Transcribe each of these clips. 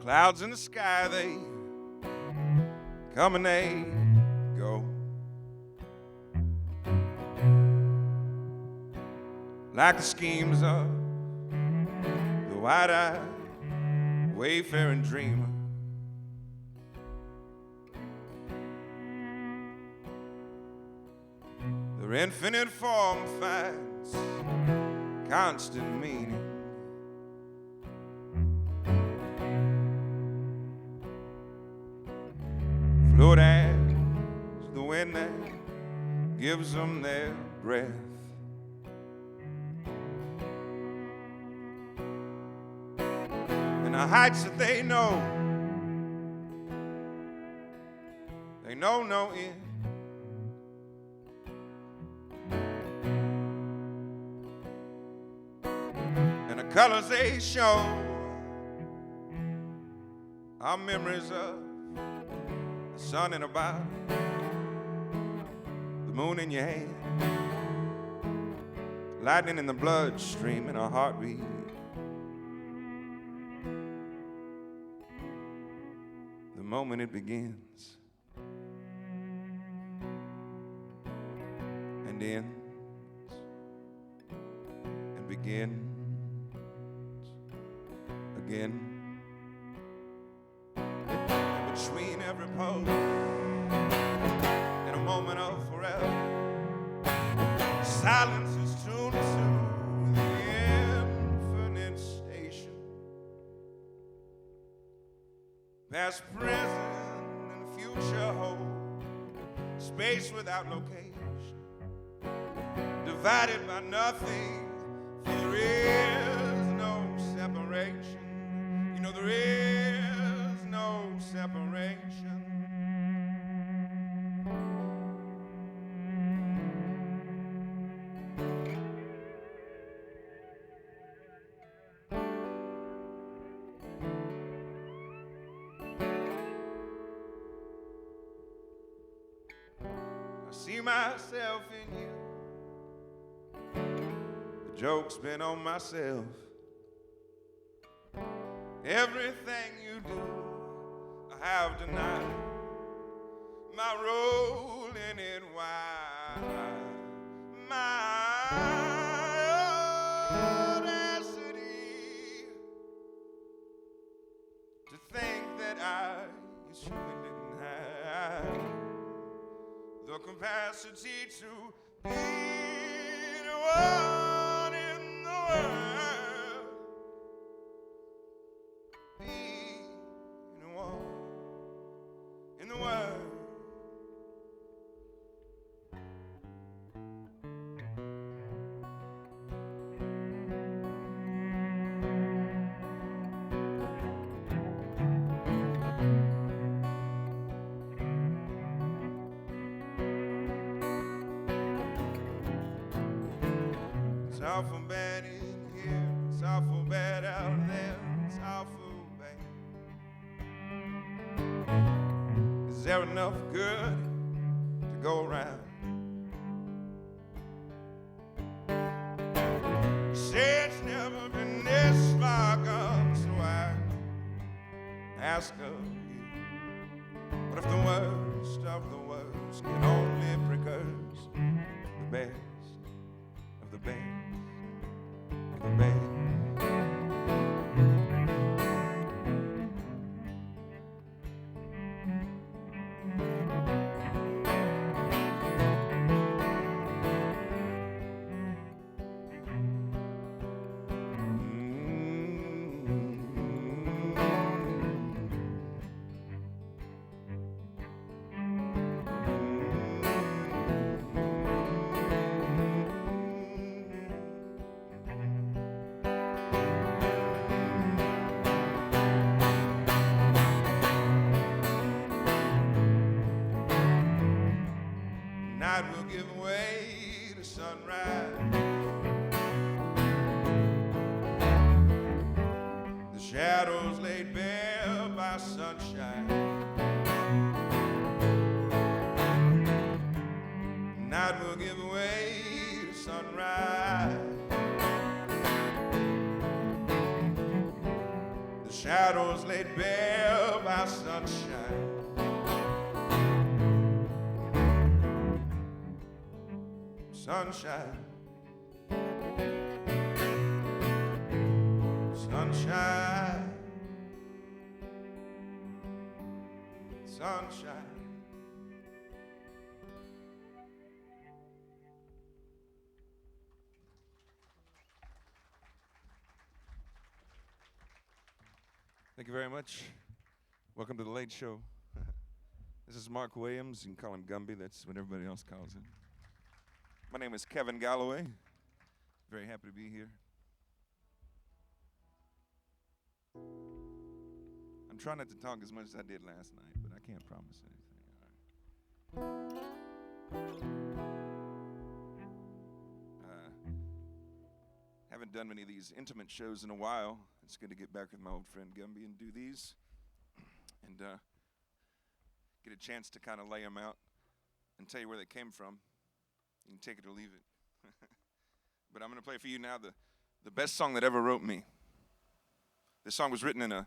Clouds in the sky, they come and they go. Like the schemes of the wide-eyed wayfaring dreamer. Their infinite form finds constant meaning. Fluid as the wind that gives them their breath. And the heights that they know no end. And the colors they show are memories of the sun in a bottle, the moon in your hand, lightning in the bloodstream in a heartbeat. The moment it begins and ends and begins again. Between every pose in a moment of forever, silence is tuned to the infinite station. Past, present, and future hold space without location, divided by nothing, for there is no separation. You know there is no separation. I see myself in you. The joke's been on myself. Everything you do, I have denied my role in it. Why? My audacity to think that I surely didn't have the capacity to be the one in the world. In the world. It's awful bad in here, it's awful bad out there, it's awful bad. Is there enough good to go around? You say it's never been this far gone, so I ask of you. What if the worst of the worst can only precursor the best of the best of the best? Night will give way to sunrise. The shadows laid bare by sunshine. Night will give way to sunrise. The shadows laid bare by sunshine. Sunshine. Sunshine. Sunshine. Thank you very much. Welcome to the Late Show. This is Mark Williams. You can call him Gumby. That's what everybody else calls him. My name is Kevin Galloway. Very happy to be here. I'm trying not to talk as much as I did last night, but I can't promise anything. Haven't done many of these intimate shows in a while. It's good to get back with my old friend Gumby and do these and get a chance to kind of lay them out and tell you where they came from. You can take it or leave it. But I'm going to play for you now the best song that ever wrote me. This song was written in a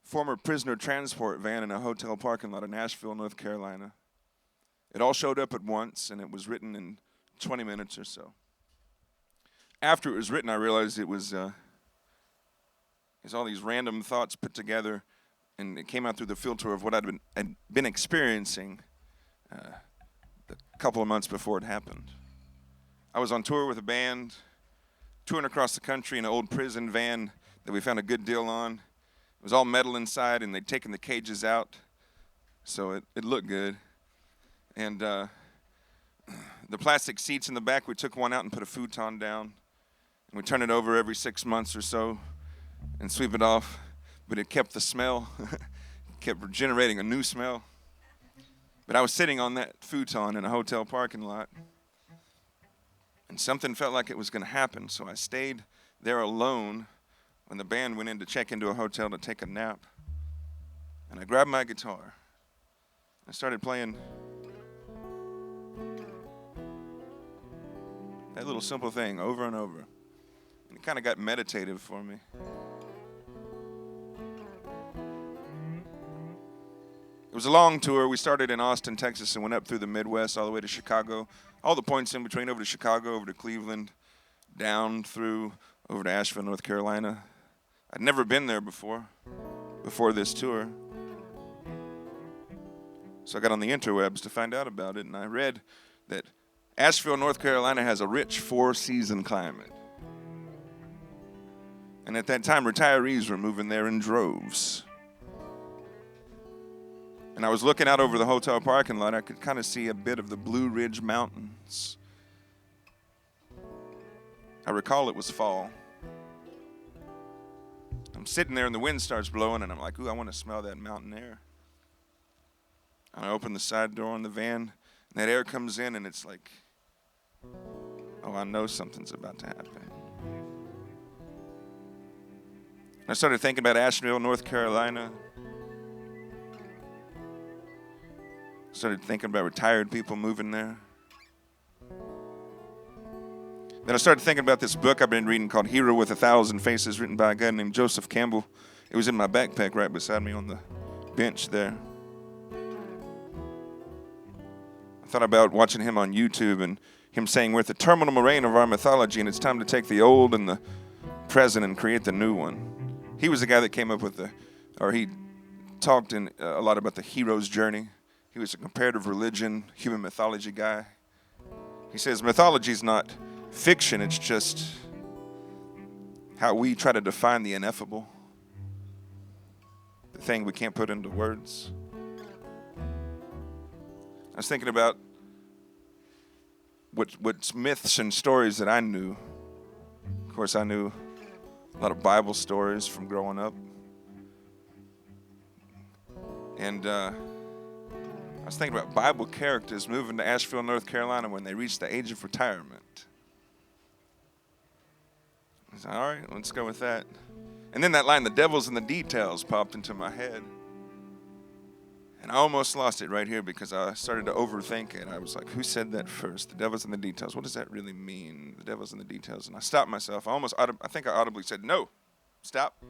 former prisoner transport van in a hotel parking lot in Asheville, North Carolina. It all showed up at once, and it was written in 20 minutes or so. After it was written, I realized it was all these random thoughts put together, and it came out through the filter of what I'd been experiencing the couple of months before it happened. I was on tour with a band, touring across the country in an old prison van that we found a good deal on. It was all metal inside, and they'd taken the cages out, so it looked good. And the plastic seats in the back, we took one out and put a futon down. And we turn it over every 6 months or so and sweep it off. But it kept the smell, kept generating a new smell. But I was sitting on that futon in a hotel parking lot, and something felt like it was going to happen. So I stayed there alone when the band went in to check into a hotel to take a nap. And I grabbed my guitar. I started playing that little simple thing over and over. And it kind of got meditative for me. It was a long tour. We started in Austin, Texas, and went up through the Midwest all the way to Chicago. All the points in between, over to Chicago, over to Cleveland, down through, over to Asheville, North Carolina. I'd never been there before this tour. So I got on the interwebs to find out about it, and I read that Asheville, North Carolina has a rich 4-season climate. And at that time, retirees were moving there in droves. And I was looking out over the hotel parking lot. I could kind of see a bit of the Blue Ridge Mountains. I recall it was fall. I'm sitting there and the wind starts blowing, and I'm like, ooh, I want to smell that mountain air. And I open the side door on the van, and that air comes in, and it's like, oh, I know something's about to happen. I started thinking about Asheville, North Carolina. Started thinking about retired people moving there. Then I started thinking about this book I've been reading called Hero with 1,000 Faces, written by a guy named Joseph Campbell. It was in my backpack right beside me on the bench there. I thought about watching him on YouTube and him saying we're at the terminal moraine of our mythology and it's time to take the old and the present and create the new one. He was the guy that came up with he talked a lot about the hero's journey. He was a comparative religion, human mythology guy. He says mythology is not fiction, it's just how we try to define the ineffable, the thing we can't put into words. I was thinking about what myths and stories that I knew. Of course, I knew a lot of Bible stories from growing up. And I was thinking about Bible characters moving to Asheville, North Carolina when they reached the age of retirement. I said, all right, let's go with that. And then that line, the devil's in the details, popped into my head. And I almost lost it right here because I started to overthink it. I was like, who said that first? The devil's in the details. What does that really mean? The devil's in the details. And I stopped myself. I think I audibly said, no, stop.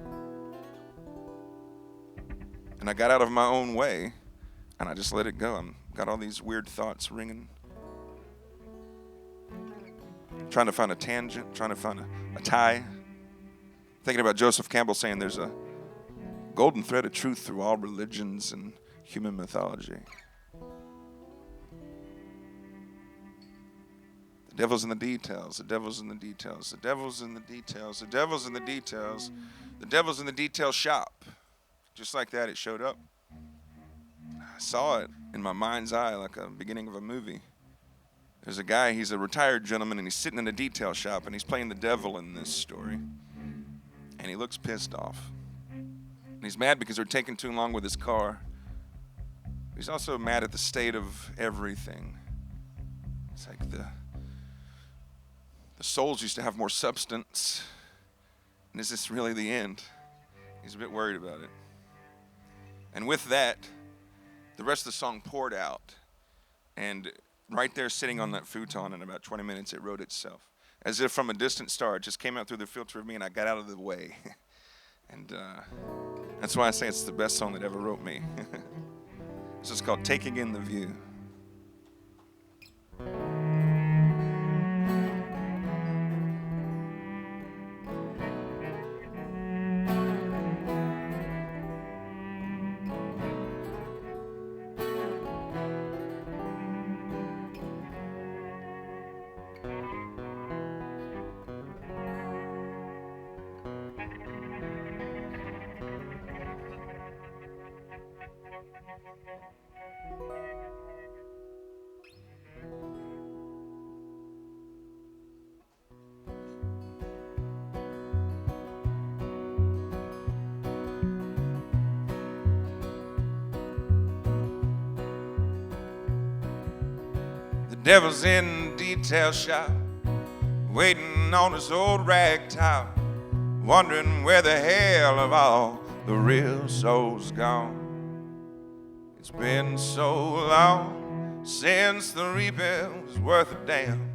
And I got out of my own way, and I just let it go. I've got all these weird thoughts ringing. Trying to find a tangent, trying to find a tie. Thinking about Joseph Campbell saying there's a golden thread of truth through all religions and human mythology. The devil's in the details, the devil's in the details, the devil's in the details, the devil's in the details, the devil's in the detail shop. Just like that, it showed up. I saw it in my mind's eye like a beginning of a movie. There's a guy, he's a retired gentleman, and he's sitting in a detail shop, and he's playing the devil in this story. And he looks pissed off. And he's mad because they're taking too long with his car. He's also mad at the state of everything. It's like the souls used to have more substance. And is this really the end? He's a bit worried about it. And with that, the rest of the song poured out. And right there sitting on that futon in about 20 minutes, it wrote itself. As if from a distant star, it just came out through the filter of me and I got out of the way. And that's why I say it's the best song that ever wrote me. This is called Taking in the View. Devil's in detail shop, waiting on his old rag towel, wondering where the hell have all the real souls gone. It's been so long since the reaping was worth a damn.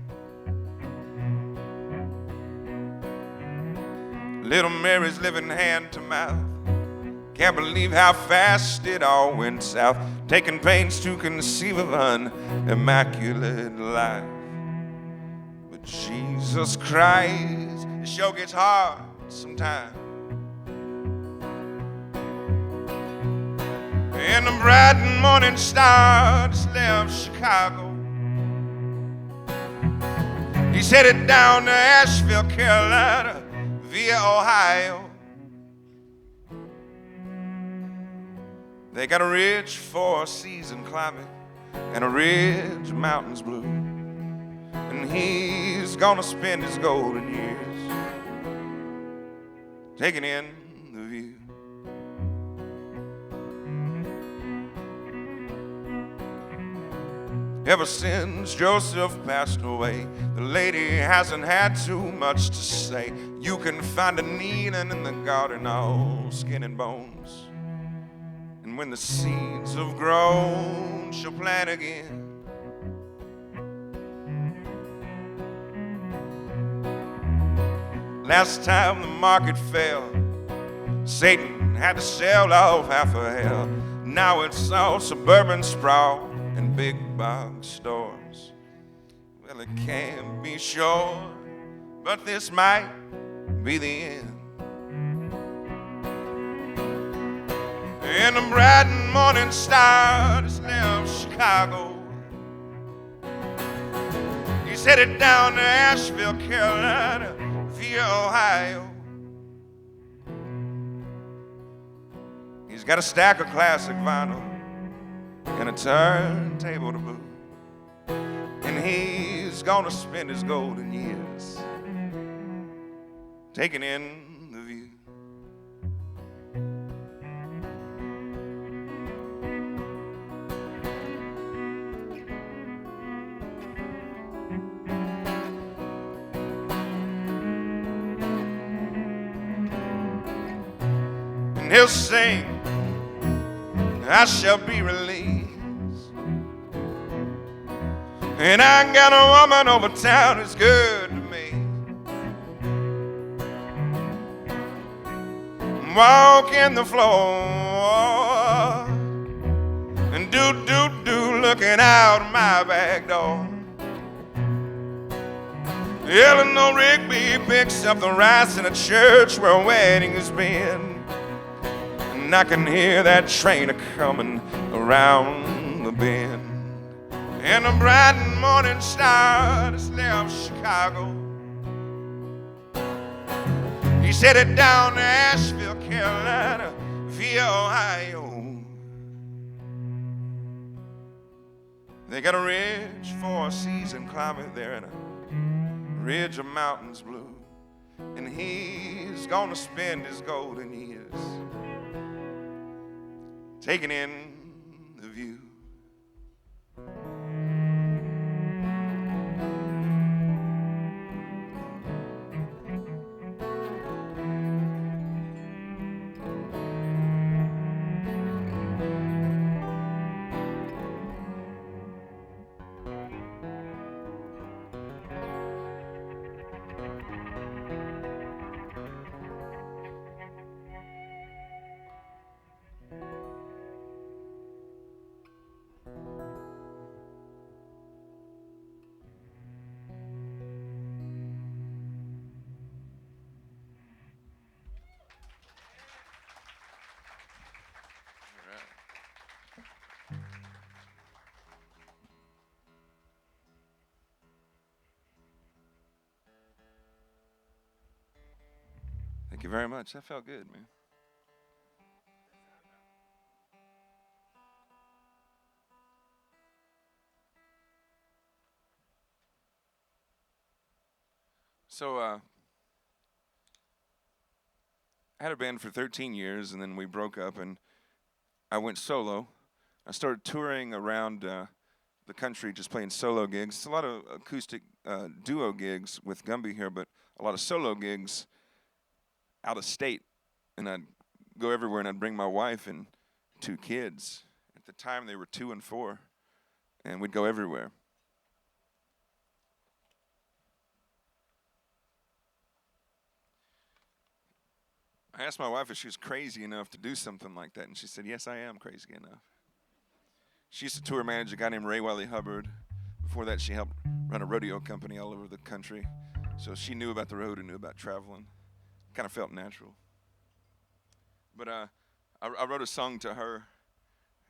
Little Mary's living hand to mouth. Can't believe how fast it all went south, taking pains to conceive of an immaculate life. But Jesus Christ, it sure gets hard sometimes. And the bright morning star just left Chicago. He's headed down to Asheville, Carolina, via Ohio. They got a ridge for a season climbing and a ridge mountains blue. And he's gonna spend his golden years taking in the view. Ever since Joseph passed away, the lady hasn't had too much to say. You can find a kneeling in the garden, all skin and bones. And when the seeds have grown, she'll plant again. Last time the market fell, Satan had to sell off half of hell. Now it's all suburban sprawl and big box stores. Well, it can't be sure, but this might be the end. And the bright morning star just left Chicago. He's headed down to Asheville, Carolina, via Ohio. He's got a stack of classic vinyl and a turntable to boot. And he's gonna spend his golden years taking in the view. And he'll sing, I shall be released. And I got a woman over town who's good to me. walking the floor and do looking out my back door. Eleanor Rigby picks up the rice in a church where a wedding has been, and I can hear that train a-coming around the bend. And a bright morning star has left Chicago. He's headed down to Asheville, Carolina, via Ohio. They got a ridge for a season climbing there, and a ridge of mountains blue, and he's gonna spend his golden years taking in the view. Thank you very much. That felt good, man. So, I had a band for 13 years, and then we broke up, and I went solo. I started touring around the country, just playing solo gigs. It's a lot of acoustic duo gigs with Gumby here, but a lot of solo gigs out of state, and I'd go everywhere, and I'd bring my wife and 2 kids. At the time, they were 2 and 4, and we'd go everywhere. I asked my wife if she was crazy enough to do something like that, and she said, yes, I am crazy enough. She used to tour manage a guy named Ray Wiley Hubbard. Before that, she helped run a rodeo company all over the country, so she knew about the road and knew about traveling. Kind of felt natural. But I wrote a song to her,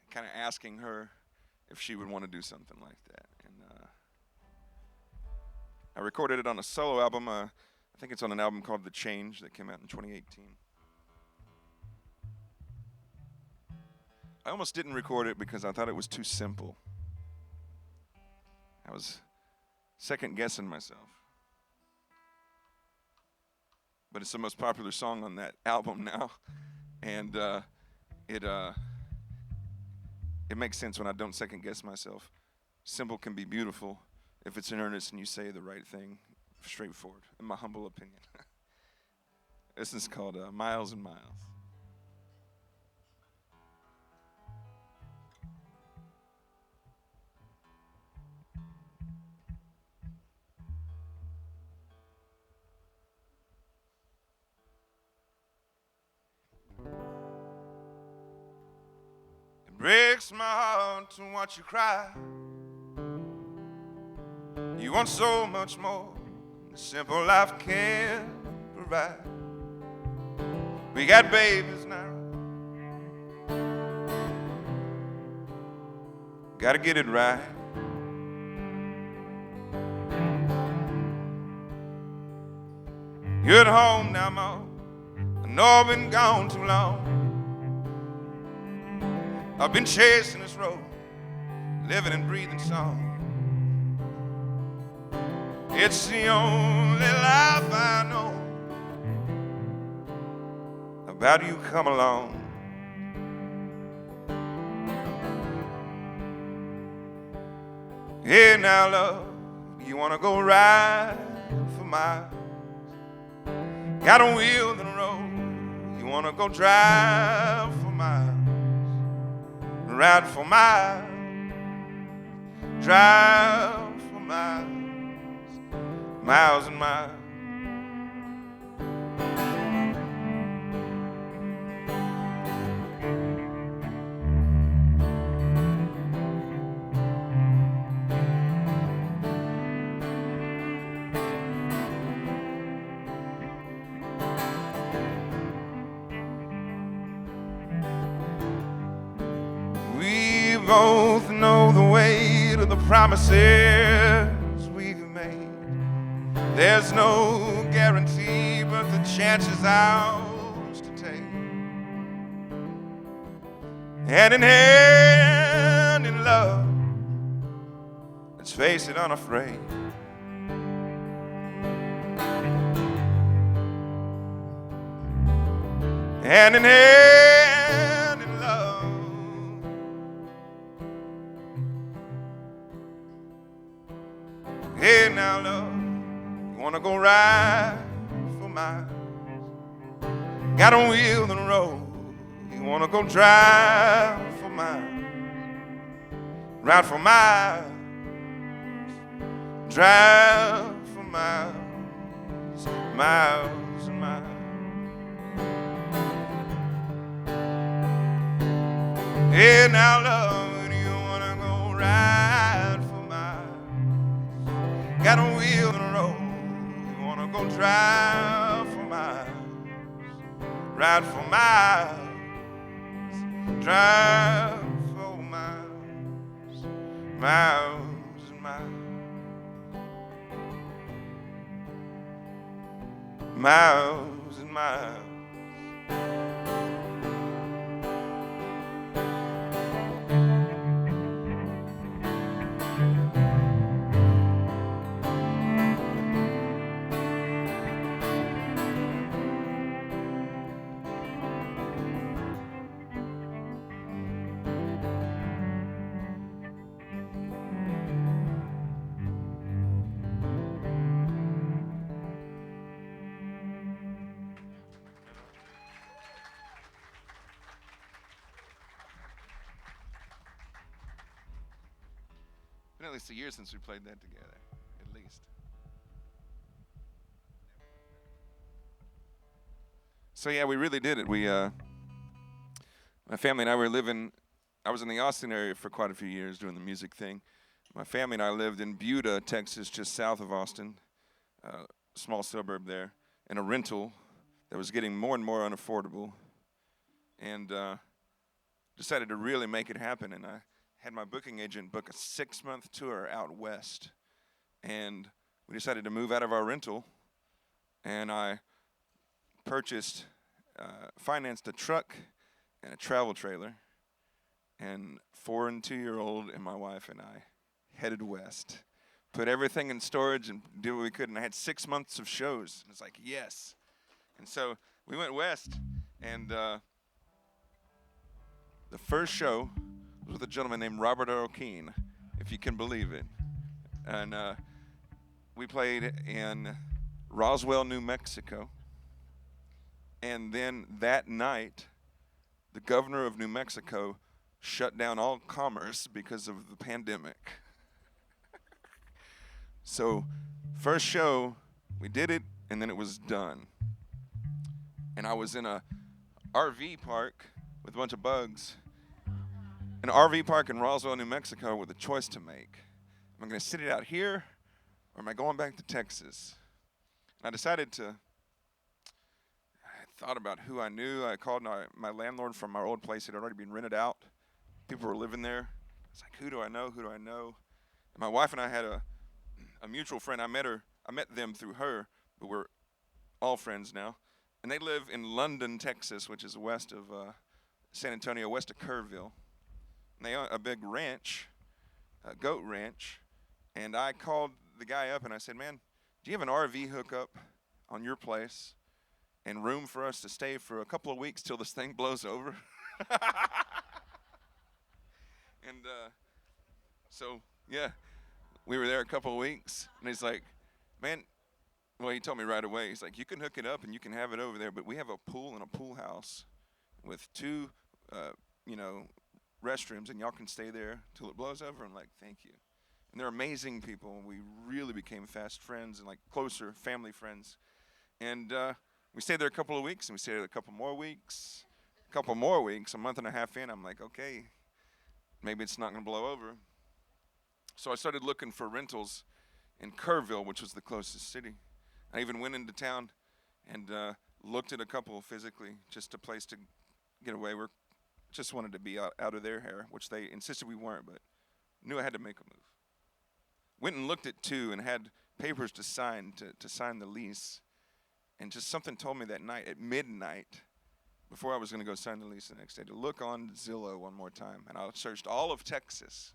kind of asking her if she would want to do something like that. And I recorded it on a solo album. I think it's on an album called The Change that came out in 2018. I almost didn't record it because I thought it was too simple. I was second-guessing myself. But it's the most popular song on that album now, and it makes sense when I don't second guess myself. Simple can be beautiful if it's in earnest and you say the right thing, straightforward, in my humble opinion. This is called Miles and Miles. Breaks my heart to watch you cry. You want so much more than a simple life can provide. We got babies now, gotta get it right. You're at home now, Mom. I know I've been gone too long. I've been chasing this road, living and breathing song. It's the only life I know. About you come along. Hey now, love, you wanna go ride for miles? Got a wheel in the road, you wanna go drive for miles? Ride for miles, drive for miles, miles and miles. both know the way to the promises we've made. There's no guarantee, but the chance is ours to take. Hand in hand in love, let's face it unafraid. Hand in hand in love, hey now love, you wanna go ride for miles? Got a wheel in the road, you wanna go drive for miles? Ride for miles, drive for miles, miles and miles. Hey now love, do you wanna go ride for miles? Got a wheel in the road, you wanna go drive for miles? Ride for miles, drive for miles, miles and miles, miles and miles. Been at least a year since we played that together, at least. So yeah, we really did it. My family and I were living, I was in the Austin area for quite a few years doing the music thing. My family and I lived in Buda, Texas, just south of Austin, a small suburb there, in a rental that was getting more and more unaffordable, and decided to really make it happen. And I had my booking agent book a 6-month tour out west, and we decided to move out of our rental, and I financed a truck and a travel trailer, and 4 and 2-year-old and my wife and I headed west, put everything in storage and did what we could, and I had 6 months of shows, and it's like, yes. And so we went west, and the first show was with a gentleman named Robert Earl Keen, if you can believe it. And we played in Roswell, New Mexico. And then that night, the governor of New Mexico shut down all commerce because of the pandemic. So first show, we did it, and then it was done. And I was in a RV park with a bunch of bugs. An RV park in Roswell, New Mexico, with a choice to make. Am I going to sit it out here, or am I going back to Texas? And I decided I thought about who I knew. I called my landlord from our old place. It had already been rented out. People were living there. It's like, who do I know? Who do I know? And my wife and I had a mutual friend. I met them through her, but we're all friends now. And they live in London, Texas, which is west of San Antonio, west of Kerrville. And they own a big ranch, a goat ranch. And I called the guy up and I said, man, do you have an RV hookup on your place and room for us to stay for a couple of weeks till this thing blows over? And so, yeah, we were there a couple of weeks. And he's like, man, well, he told me right away. He's like, you can hook it up and you can have it over there, but we have a pool and a pool house with 2, restrooms, and y'all can stay there till it blows over. I'm like, thank you. And they're amazing people, and we really became fast friends and like closer family friends. And we stayed there a couple of weeks, and we stayed there a couple more weeks, a month and a half in. I'm like, okay, maybe it's not going to blow over. So I started looking for rentals in Kerrville, which was the closest city. I even went into town and looked at a couple physically, just a place to get away. We're just wanted to be out of their hair, which they insisted we weren't, but knew I had to make a move. Went and looked at 2 and had papers to sign the lease. And just something told me that night at midnight, before I was going to go sign the lease the next day, to look on Zillow one more time. And I searched all of Texas.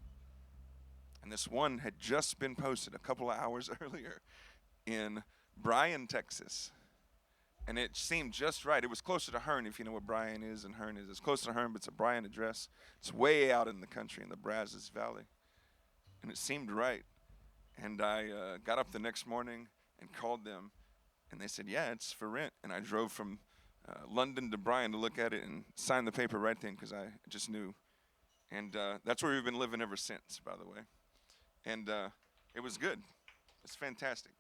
And this one had just been posted a couple of hours earlier in Bryan, Texas. And it seemed just right. It was closer to Hearn, if you know what Bryan is and Hearn is. It's closer to Hearn, but it's a Bryan address. It's way out in the country in the Brazos Valley. And it seemed right. And I got up the next morning and called them. And they said, yeah, it's for rent. And I drove from London to Bryan to look at it and sign the paper right then because I just knew. And that's where we've been living ever since, by the way. And it was good. It's fantastic.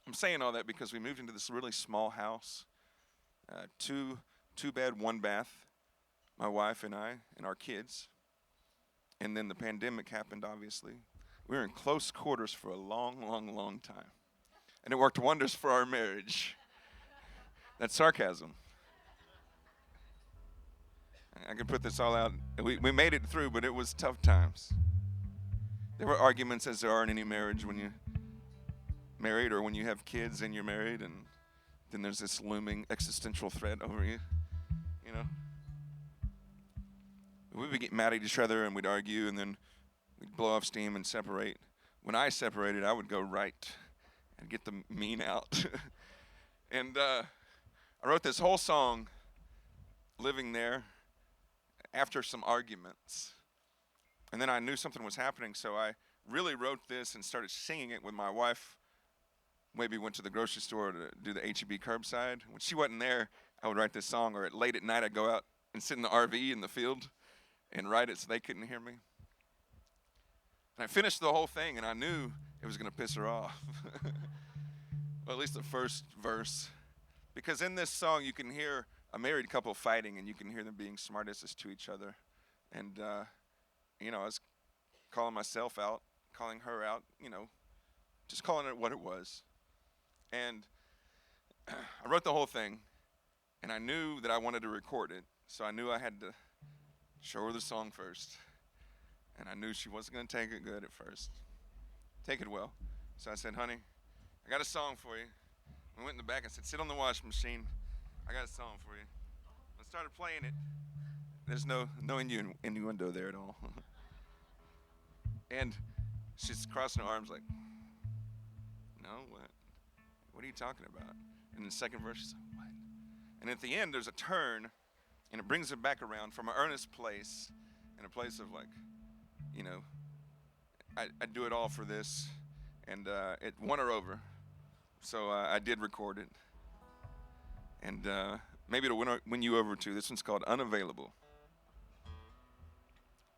I'm saying all that because we moved into this really small house, two bed, 1 bath, my wife and I and our kids. And then the pandemic happened, obviously. We were in close quarters for a long, long, long time. And it worked wonders for our marriage. That's sarcasm. I can put this all out. We made it through, but it was tough times. There were arguments, as there are in any marriage when you're married or when you have kids and you're married, and then there's this looming existential threat over you, you know. We would get mad at each other and we'd argue, and then we'd blow off steam and separate. When I separated, I would go right and get the mean out. And I wrote this whole song living there after some arguments. And then I knew something was happening, so I really wrote this and started singing it with my wife. Maybe went to the grocery store to do the H-E-B curbside. When she wasn't there, I would write this song, or late at night I'd go out and sit in the RV in the field and write it so they couldn't hear me. And I finished the whole thing, and I knew it was going to piss her off. Well, at least the first verse. Because in this song, you can hear a married couple fighting, and you can hear them being smartasses to each other. And, I was calling myself out, calling her out, just calling it what it was. And I wrote the whole thing, and I knew that I wanted to record it, so I knew I had to show her the song first. And I knew she wasn't going to take it good at first. Take it well. So I said, honey, I got a song for you. We went in the back and said, sit on the washing machine. I got a song for you. I started playing it. There's no innuendo there at all. And she's crossing her arms like, no, what are you talking about? And in the second verse, she's like, what? And at the end, there's a turn, and it brings it back around from an earnest place, in a place of like, I do it all for this, and it won her over. So I did record it, and maybe it'll win you over too. This one's called Unavailable.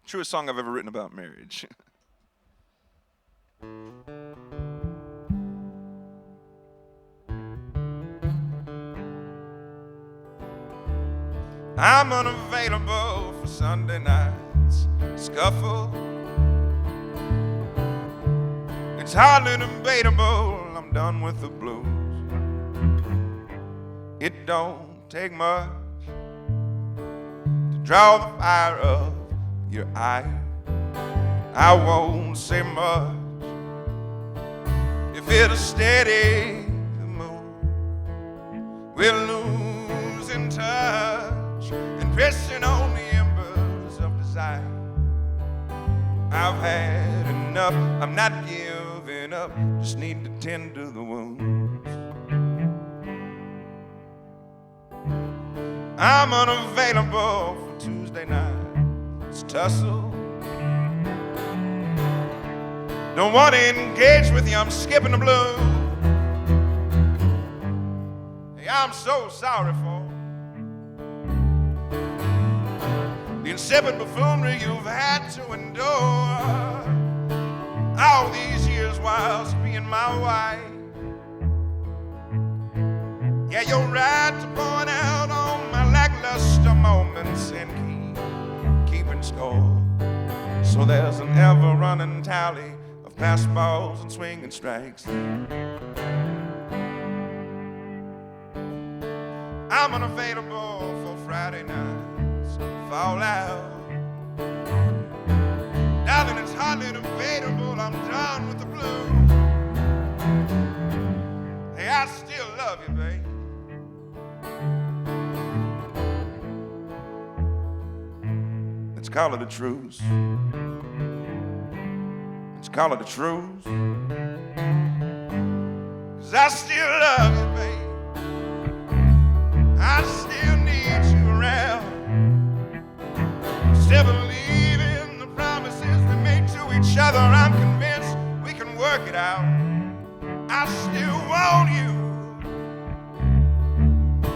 Truest song I've ever written about marriage. I'm unavailable for Sunday nights scuffle. It's hardly debatable, I'm done with the blues. It don't take much to draw the fire of your ire. I won't say much if it'll steady the mood. We're losing touch and pressing on the embers of desire. I've had enough, I'm not giving up, just need to tend to the wounds. I'm unavailable for Tuesday night's tussle. Don't want to engage with you, I'm skipping the blues. Hey, I'm so sorry for the insipid buffoonery you've had to endure all these years whilst being my wife. Yeah, you're right to point out on my lackluster moments and keeping score. So there's an ever-running tally of pass balls and swinging strikes. I'm unavailable for Friday night fall out. Darling, it's hardly debatable, I'm done with the blues. Hey, I still love you, babe. Let's call it a truce. Let's call it a truce. 'Cause I still love you, babe. I still need you around. Still believe in the promises we make to each other. I'm convinced we can work it out. I still want you.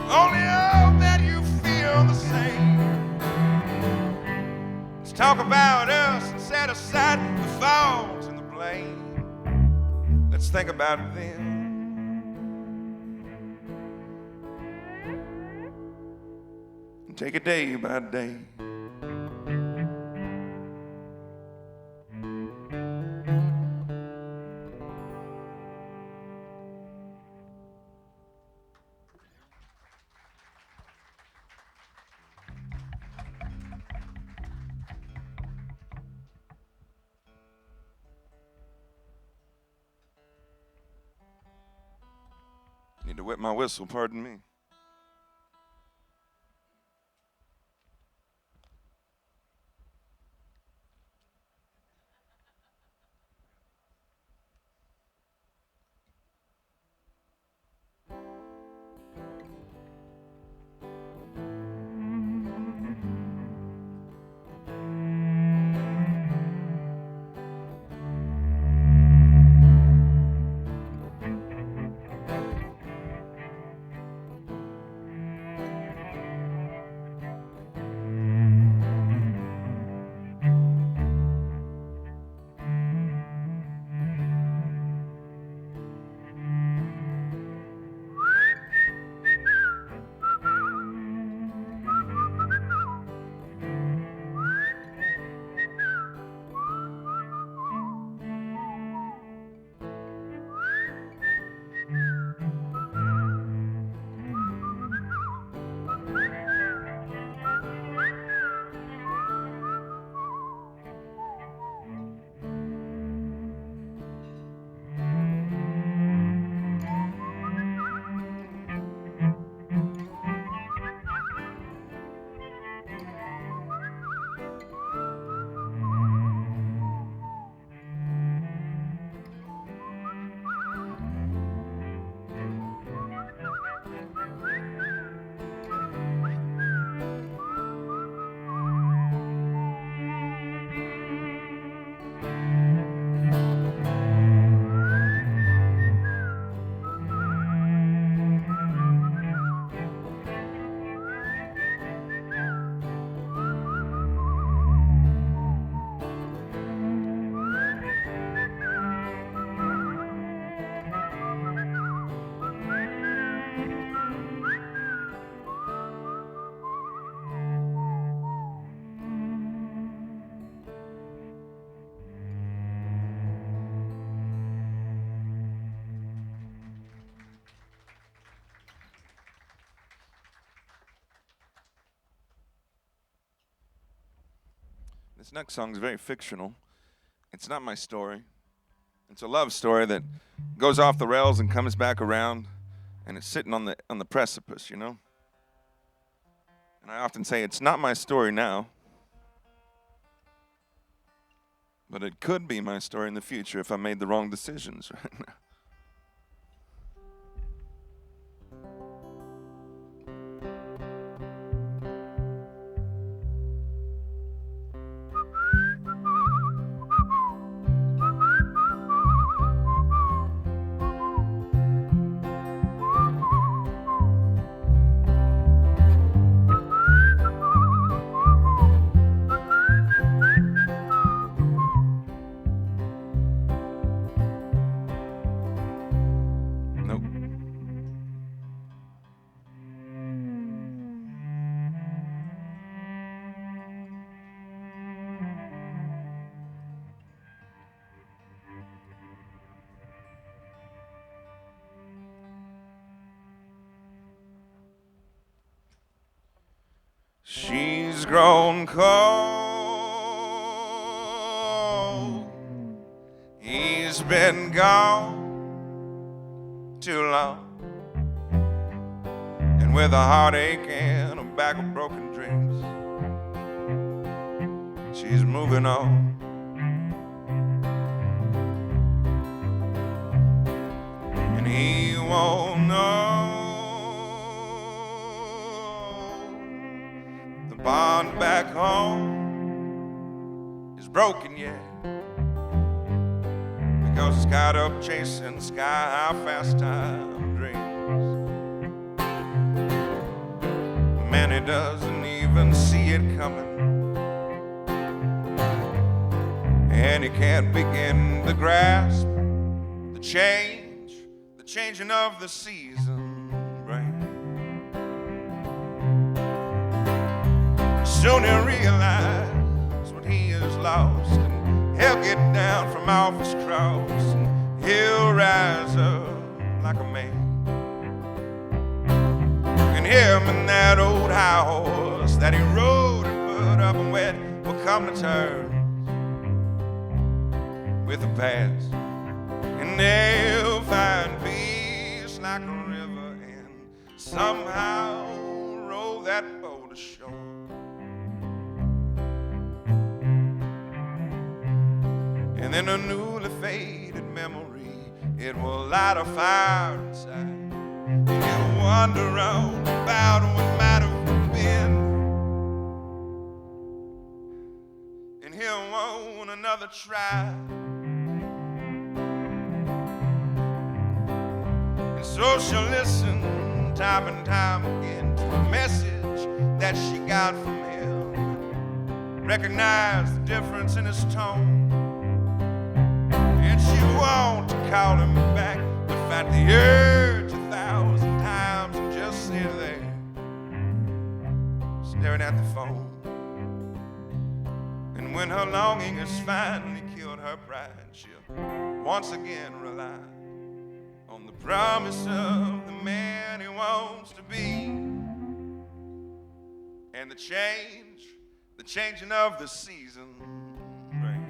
Only hope that you feel the same. Let's talk about us and set aside the faults and the blame. Let's think about it then. And take it day by day. Need to wet my whistle, pardon me. This next song is very fictional. It's not my story. It's a love story that goes off the rails and comes back around, and it's sitting on the precipice, you know? And I often say it's not my story now, but it could be my story in the future if I made the wrong decisions right now. She's He's grown cold. He's been gone too long. And with a heartache and a bag of broken dreams, she's moving on. And he won't know the bond back home is broken yet, because it's caught up chasing sky-high fast time dreams. Man, he doesn't even see it coming, and he can't begin to grasp the changing of the season brings. Soon he'll realize what he has lost, and he'll get down from off his cross, and he'll rise up like a man. And him and that old high horse that he rode and put up and wet will come to terms with the past, and they'll find peace like a river and somehow row that boat ashore. And then a newly faded memory, it will light a fire inside, and he'll wander around about what might have been, and he'll want another try. And so she'll listen time and time again to a message that she got from him, recognize the difference in his tone, and she want to call him back, to fight the urge 1,000 times and just sit there staring at the phone. And when her longing has finally killed her pride, she'll once again rely on the promise of the man he wants to be, and the changing of the season brings.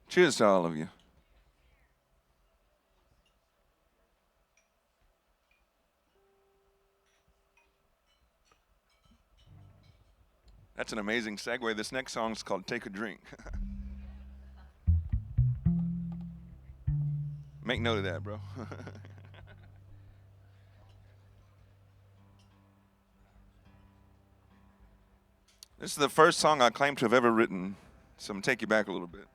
Cheers to all of you. That's an amazing segue. This next song is called Take a Drink. Make note of that, bro. This is the first song I claim to have ever written, so I'm going to take you back a little bit.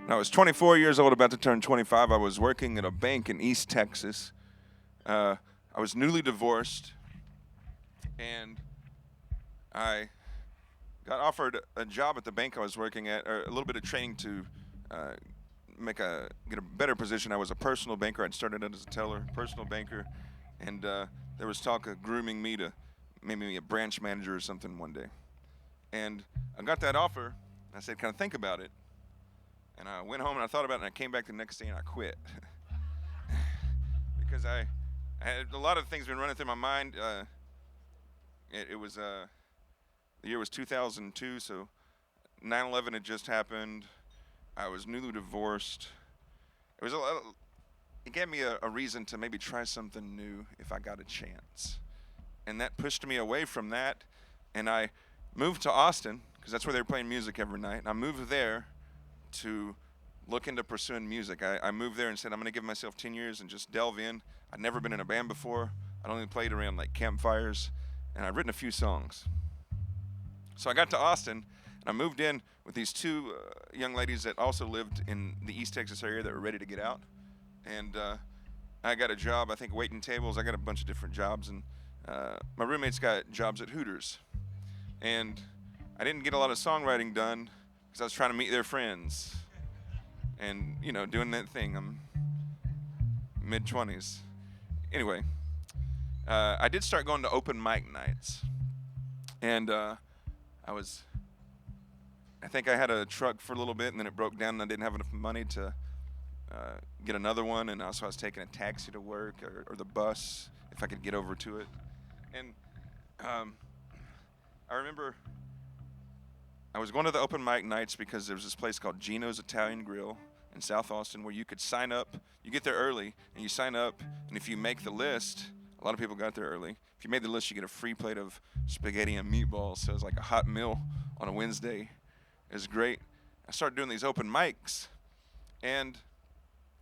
When I was 24 years old, about to turn 25, I was working at a bank in East Texas. I was newly divorced, and I got offered a job at the bank I was working at, or a little bit of training to get a better position. I was a personal banker. I'd started out as a teller, personal banker, and there was talk of grooming me to maybe a branch manager or something one day. And I got that offer, and I said, can I think about it? And I went home and I thought about it, and I came back the next day and I quit. Because I had a lot of things been running through my mind. The year was 2002, so 9/11 had just happened. I was newly divorced. It was it gave me a reason to maybe try something new if I got a chance. And that pushed me away from that. And I moved to Austin, because that's where they were playing music every night. And I moved there to look into pursuing music. I moved there and said, I'm going to give myself 10 years and just delve in. I'd never been in a band before. I'd only played around like campfires. And I'd written a few songs. So I got to Austin, and I moved in with these two young ladies that also lived in the East Texas area that were ready to get out. And I got a job, I think, waiting tables. I got a bunch of different jobs. And my roommates got jobs at Hooters. And I didn't get a lot of songwriting done because I was trying to meet their friends. And, you know, doing that thing. I'm mid-20s. Anyway, I did start going to open mic nights. And I think I had a truck for a little bit, and then it broke down, and I didn't have enough money to get another one. And also I was taking a taxi to work or the bus if I could get over to it. And I remember I was going to the open mic nights because there was this place called Gino's Italian Grill in South Austin where you could sign up. You get there early, and you sign up, and if you make the list, a lot of people got there early. If you made the list, you get a free plate of spaghetti and meatballs. So it was like a hot meal on a Wednesday. It was great. I started doing these open mics, and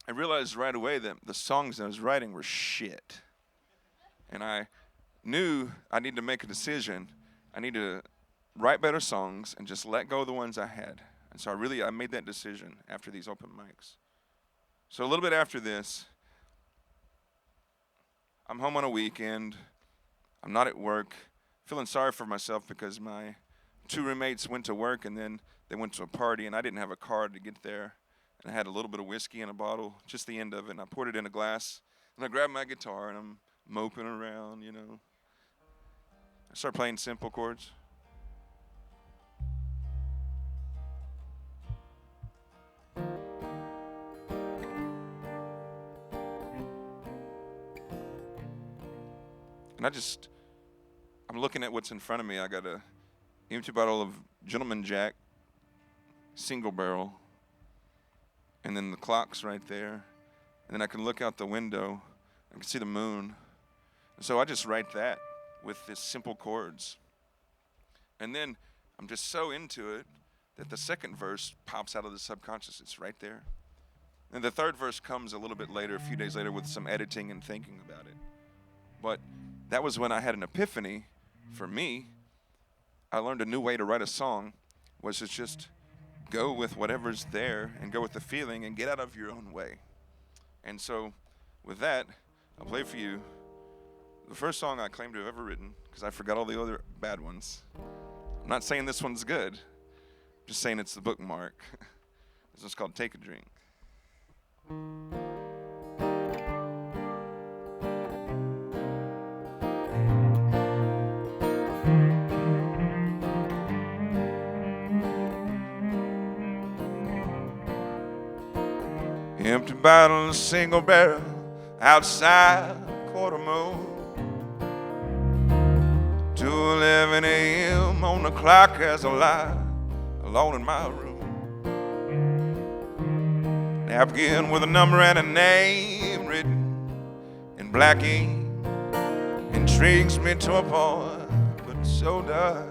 I realized right away that the songs I was writing were shit. And I knew I needed to make a decision. I need to write better songs and just let go of the ones I had. And so I made that decision after these open mics. So a little bit after this, I'm home on a weekend. I'm not at work, feeling sorry for myself because my two roommates went to work and then they went to a party, and I didn't have a car to get there. And I had a little bit of whiskey in a bottle, just the end of it, and I poured it in a glass. And I grabbed my guitar, and I'm moping around, you know. I started playing simple chords. And I'm looking at what's in front of me. I got a empty bottle of Gentleman Jack, single barrel, and then the clock's right there. And then I can look out the window. I can see the moon. And so I just write that with these simple chords. And then I'm just so into it that the second verse pops out of the subconscious. It's right there. And the third verse comes a little bit later, a few days later, with some editing and thinking about it. But that was when I had an epiphany. For me, I learned a new way to write a song, was to just go with whatever's there and go with the feeling and get out of your own way. And so with that, I'll play for you the first song I claim to have ever written, because I forgot all the other bad ones. I'm not saying this one's good. I'm just saying it's the bookmark. This one's called Take a Drink. Empty bottle, single barrel, outside, quarter moon. 2:11 a.m. on the clock as I lie alone in my room. Napkin with a number and a name written in black ink intrigues me to a point, but so does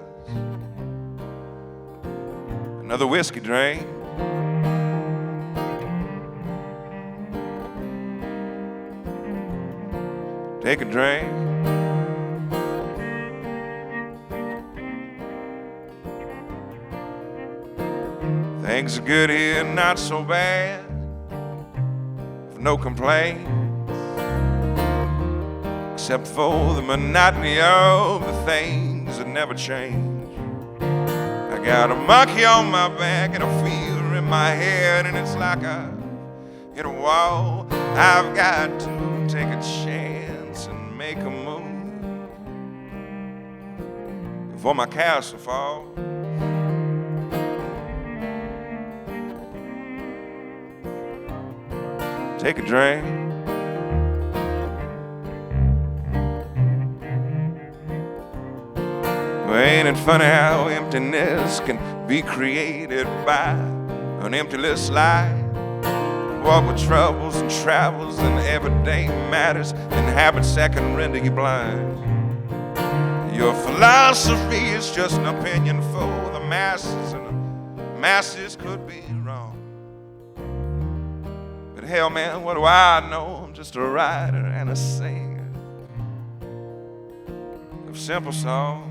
another whiskey drink. Take a drink. Things are good here, not so bad. No complaints, except for the monotony of the things that never change. I got a mucky on my back and a fever in my head, and it's like I hit a wall. I've got to take a chance and make a move before my castle falls. Take a drink. Well, ain't it funny how emptiness can be created by an emptyless life. Walk with troubles and travels and everyday matters and habits that can render you blind. Your philosophy is just an opinion for the masses, and the masses could be wrong. But hell, man, what do I know? I'm just a writer and a singer of simple songs.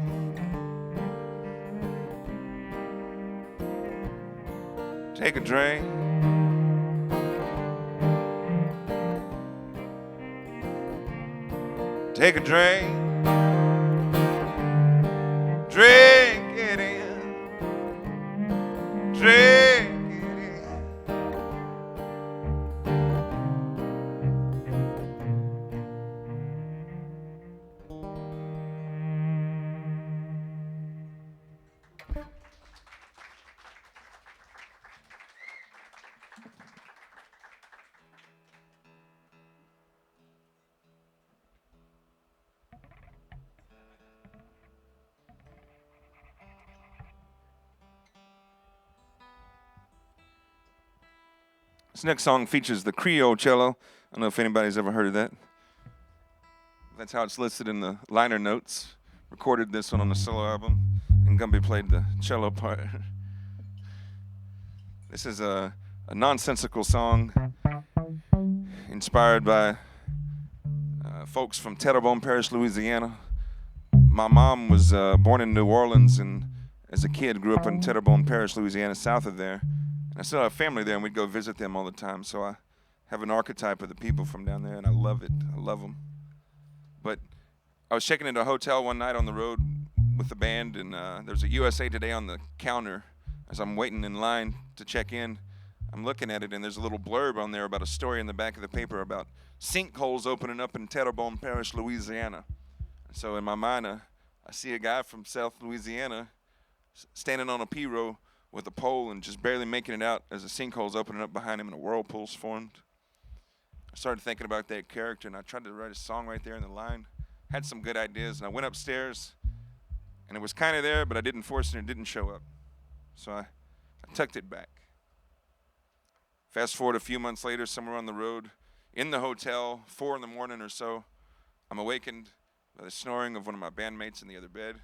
Take a drink. Take a drink. Drink it in. Drink it in. This next song features the Creole cello. I don't know if anybody's ever heard of that. That's how it's listed in the liner notes. Recorded this one on the solo album, and Gumby played the cello part. This is a nonsensical song inspired by folks from Terrebonne Parish, Louisiana. My mom was born in New Orleans, and as a kid grew up in Terrebonne Parish, Louisiana, south of there. I still have family there, and we'd go visit them all the time. So I have an archetype of the people from down there, and I love it. I love them. But I was checking into a hotel one night on the road with the band, and there's a USA Today on the counter. As I'm waiting in line to check in, I'm looking at it, and there's a little blurb on there about a story in the back of the paper about sinkholes opening up in Terrebonne Parish, Louisiana. And so in my mind, I see a guy from South Louisiana standing on a P-row with a pole and just barely making it out as the sinkhole's opening up behind him and a whirlpool's formed. I started thinking about that character, and I tried to write a song right there in the line. Had some good ideas, and I went upstairs, and it was kind of there, but I didn't force it, and it didn't show up. So I tucked it back. Fast forward a few months later, somewhere on the road, in the hotel, 4 in the morning or so, I'm awakened by the snoring of one of my bandmates in the other bed.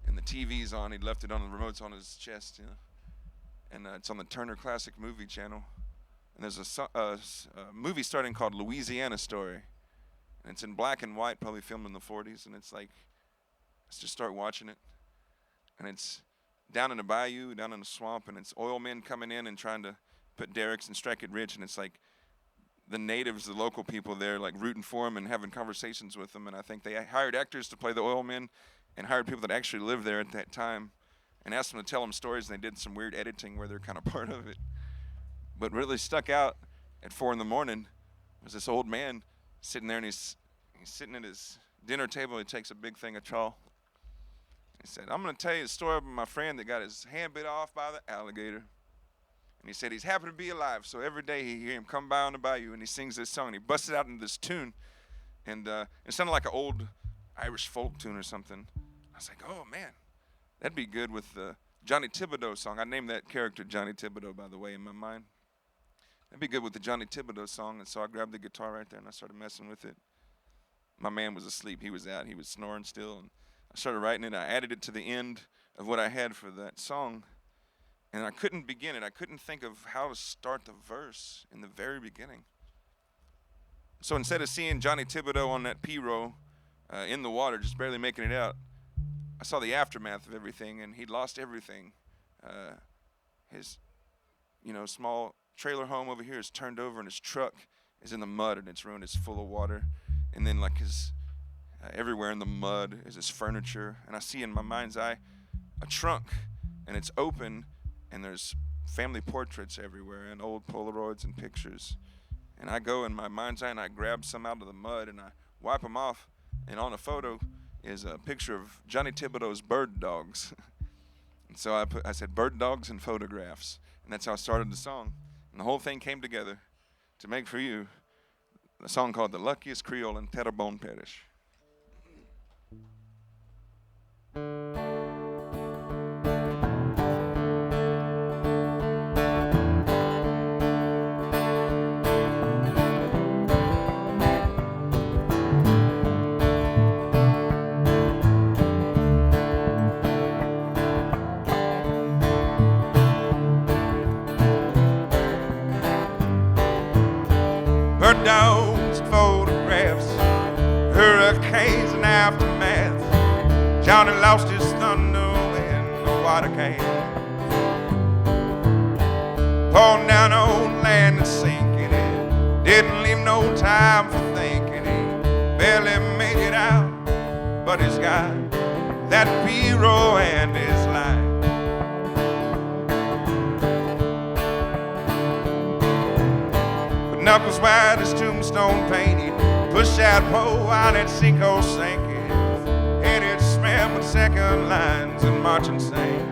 And the TV's on. He'd left it on, the remote's on his chest, you know. And it's on the Turner Classic Movie Channel. And there's a movie starting called Louisiana Story. And it's in black and white, probably filmed in the 40s. And it's like, let's just start watching it. And it's down in a bayou, down in a swamp, and it's oil men coming in and trying to put derricks and strike it rich. And it's like the natives, the local people there, like rooting for them and having conversations with them. And I think they hired actors to play the oil men, and hired people that actually lived there at that time and asked them to tell them stories, and they did some weird editing where they're kind of part of it. But really stuck out at 4 in the morning was this old man sitting there, and he's sitting at his dinner table. He takes a big thing of chaw. He said, I'm going to tell you a story about my friend that got his hand bit off by the alligator. And he said he's happy to be alive, so every day he hear him come by on the bayou, and he sings this song, and he busted out into this tune. And it sounded like an old Irish folk tune or something. I was like, oh, man, that'd be good with the Johnny Thibodeau song. I named that character Johnny Thibodeau, by the way, in my mind. That'd be good with the Johnny Thibodeau song. And so I grabbed the guitar right there, and I started messing with it. My man was asleep. He was out. He was snoring still. And I started writing it. I added it to the end of what I had for that song. And I couldn't begin it. I couldn't think of how to start the verse in the very beginning. So instead of seeing Johnny Thibodeau on that P-row in the water, just barely making it out, I saw the aftermath of everything, and he'd lost everything. His, small trailer home over here is turned over, and his truck is in the mud, and it's ruined. It's full of water. And then, like, his everywhere in the mud is his furniture. And I see in my mind's eye a trunk, and it's open, and there's family portraits everywhere and old Polaroids and pictures. And I go in my mind's eye, and I grab some out of the mud, and I wipe them off, and on a photo is a picture of Johnny Thibodeau's bird dogs. And so I said bird dogs and photographs, and that's how I started the song. And the whole thing came together to make for you a song called The Luckiest Creole in Terrebonne Parish. dogs and photographs, hurricanes and aftermath. Johnny lost his thunder when the water came. Pouring down on land and sinking it. Didn't leave no time for thinking. He barely made it out, but he's got that hero and his life. But knuckles wide, his tombstone painted. Push out pole out at sinkhole sinking. Headed swam with second lines and marching sing.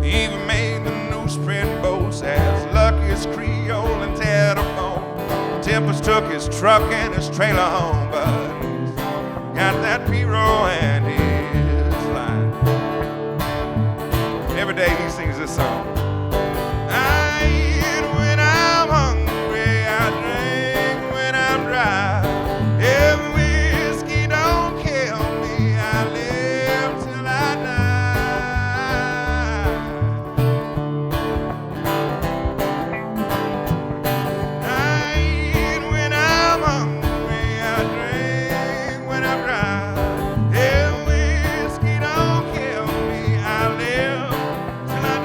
He even made the newsprint boats as luckiest Creole and telephone. Tempest took his truck and his trailer home, but he's got that hero and his life. Every day he sings this song. I eat when I'm hungry, I drink when I'm dry. If whiskey don't kill me, I live till I die. I eat when I'm hungry, I drink when I'm dry. If whiskey don't kill me, I live till I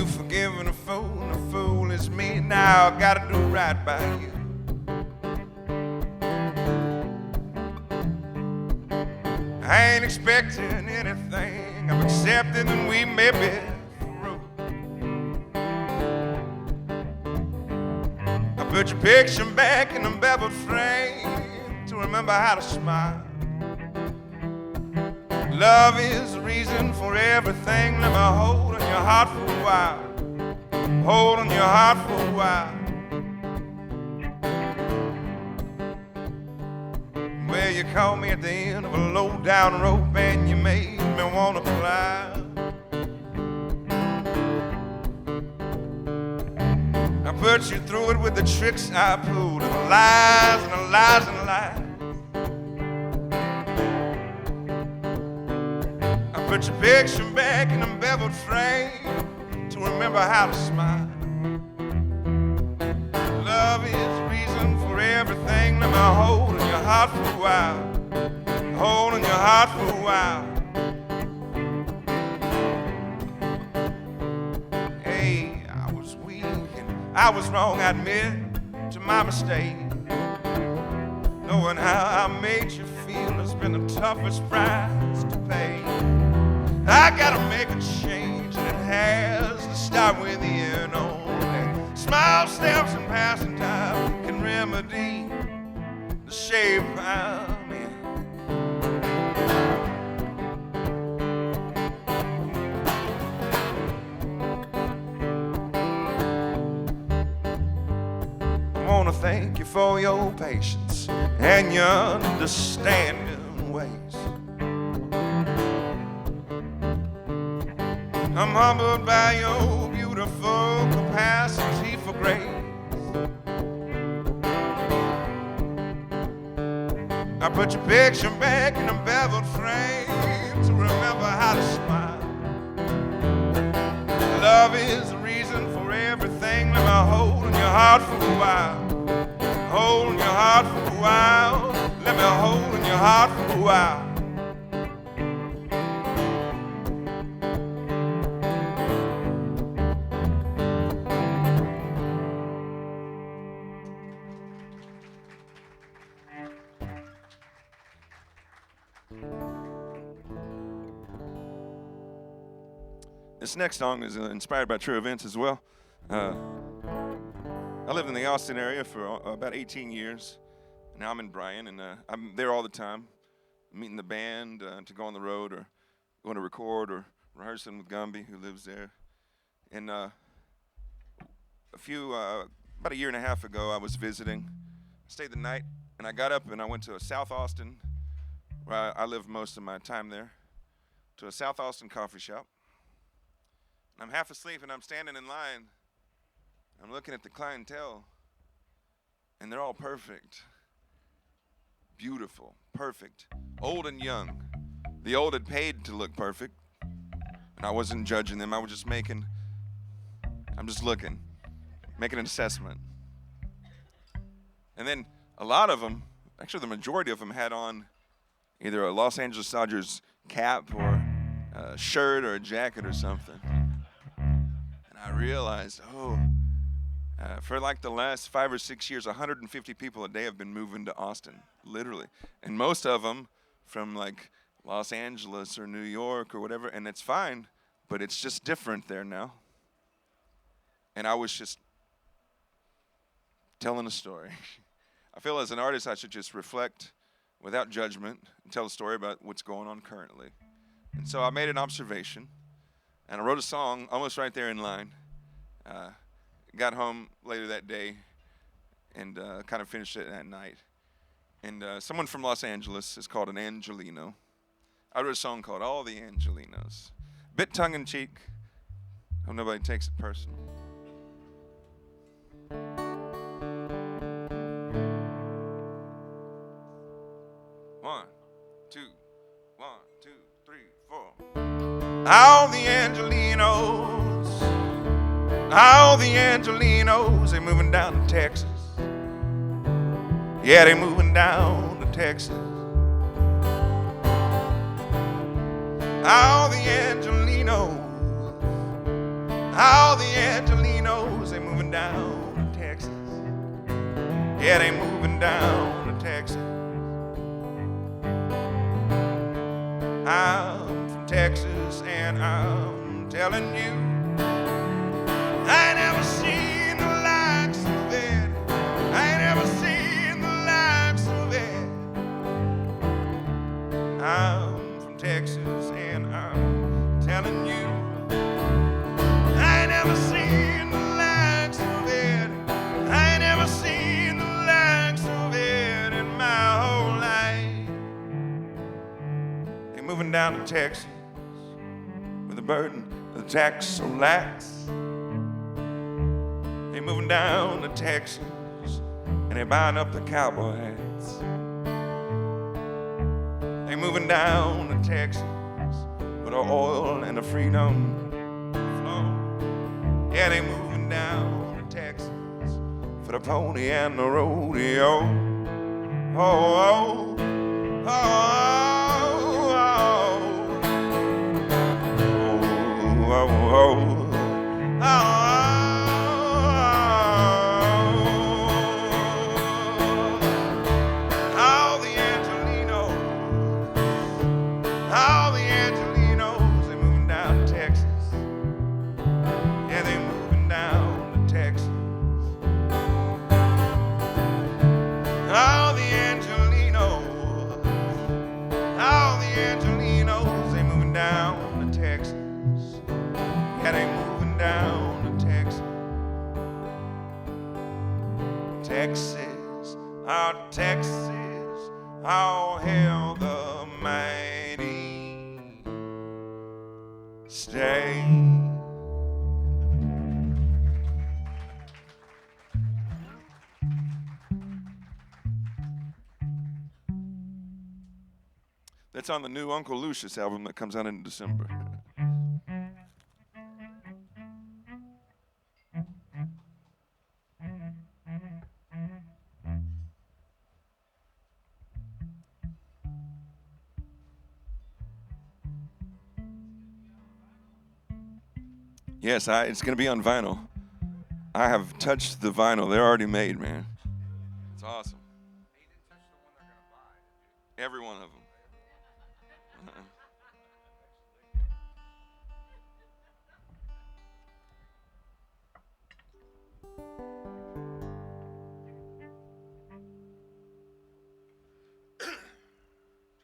forgiving a fool is me. Now I gotta do right by you. I ain't expecting anything. I'm accepting that we may be through. I put your picture back in the beveled frame to remember how to smile. Love is the reason for everything. Let me hold on your heart for a while. Hold on your heart for a while. Well, you caught me at the end of a low-down rope and you made me wanna cry. I put you through it with the tricks I pulled, and the lies and the lies and the lies. Put your picture back in the beveled frame to remember how to smile. Love is reason for everything. Let me hold on your heart for a while. Hold on your heart for a while. Hey, I was weak and I was wrong. I admit to my mistake. Knowing how I made you feel has been the toughest price to pay. I gotta make a change, and it has to start with you. Only small steps and passing time can remedy the shape I'm in. I wanna thank you for your patience and your understanding ways. I'm humbled by your beautiful capacity for grace. put your picture back in a beveled frame to remember how to smile. Love is the reason for everything. Let me hold in your heart for a while. Hold in your heart for a while. Let me hold in your heart for a while. This next song is inspired by true events as well. I lived in the Austin area for about 18 years. Now I'm in Bryan, and I'm there all the time, meeting the band to go on the road or going to record or rehearsing with Gumby, who lives there. And about a year and a half ago, I was visiting. Stayed the night, and I got up and I went to a South Austin, where I lived most of my time there, to a South Austin coffee shop. I'm half asleep and I'm standing in line. I'm looking at the clientele, and they're all perfect. Beautiful, perfect, old and young. The old had paid to look perfect, and I wasn't judging them. I'm just looking, making an assessment. And then a lot of them, actually the majority of them, had on either a Los Angeles Dodgers cap or a shirt or a jacket or something. I realized, for like the last 5 or 6 years, 150 people a day have been moving to Austin, literally. And most of them from like Los Angeles or New York or whatever, and it's fine, but it's just different there now. And I was just telling a story. I feel as an artist I should just reflect without judgment and tell a story about what's going on currently. And so I made an observation. And I wrote a song almost right there in line. Got home later that day and kind of finished it that night. And someone from Los Angeles is called an Angelino. I wrote a song called All the Angelinos. Bit tongue-in-cheek. Hope nobody takes it personal. One, two, 3, 4. All the Angelinos, they moving down to Texas. Yeah, they moving down to Texas. All the Angelinos, they moving down to Texas. Yeah, they moving down to Texas. I'm from Texas, and I'm telling you, I ain't never seen the likes of it. I ain't never seen the likes of it. I'm from Texas, and I'm telling you, I ain't never seen the likes of it. I ain't never seen the likes of it in my whole life. They moving down to Texas with the burden of the tax so lax. They moving down to Texas and they buying up the cowboy hats. They moving down to Texas with the oil and the freedom flow. Yeah, they moving down to Texas for the pony and the rodeo. Oh, oh, oh, oh, oh, oh, oh. Texas, our Texas, how hail the mighty state. It's on the new Uncle Lucius album that comes out in December. Yes, it's going to be on vinyl. I have touched the vinyl. They're already made, man. It's awesome. Every one of them. Try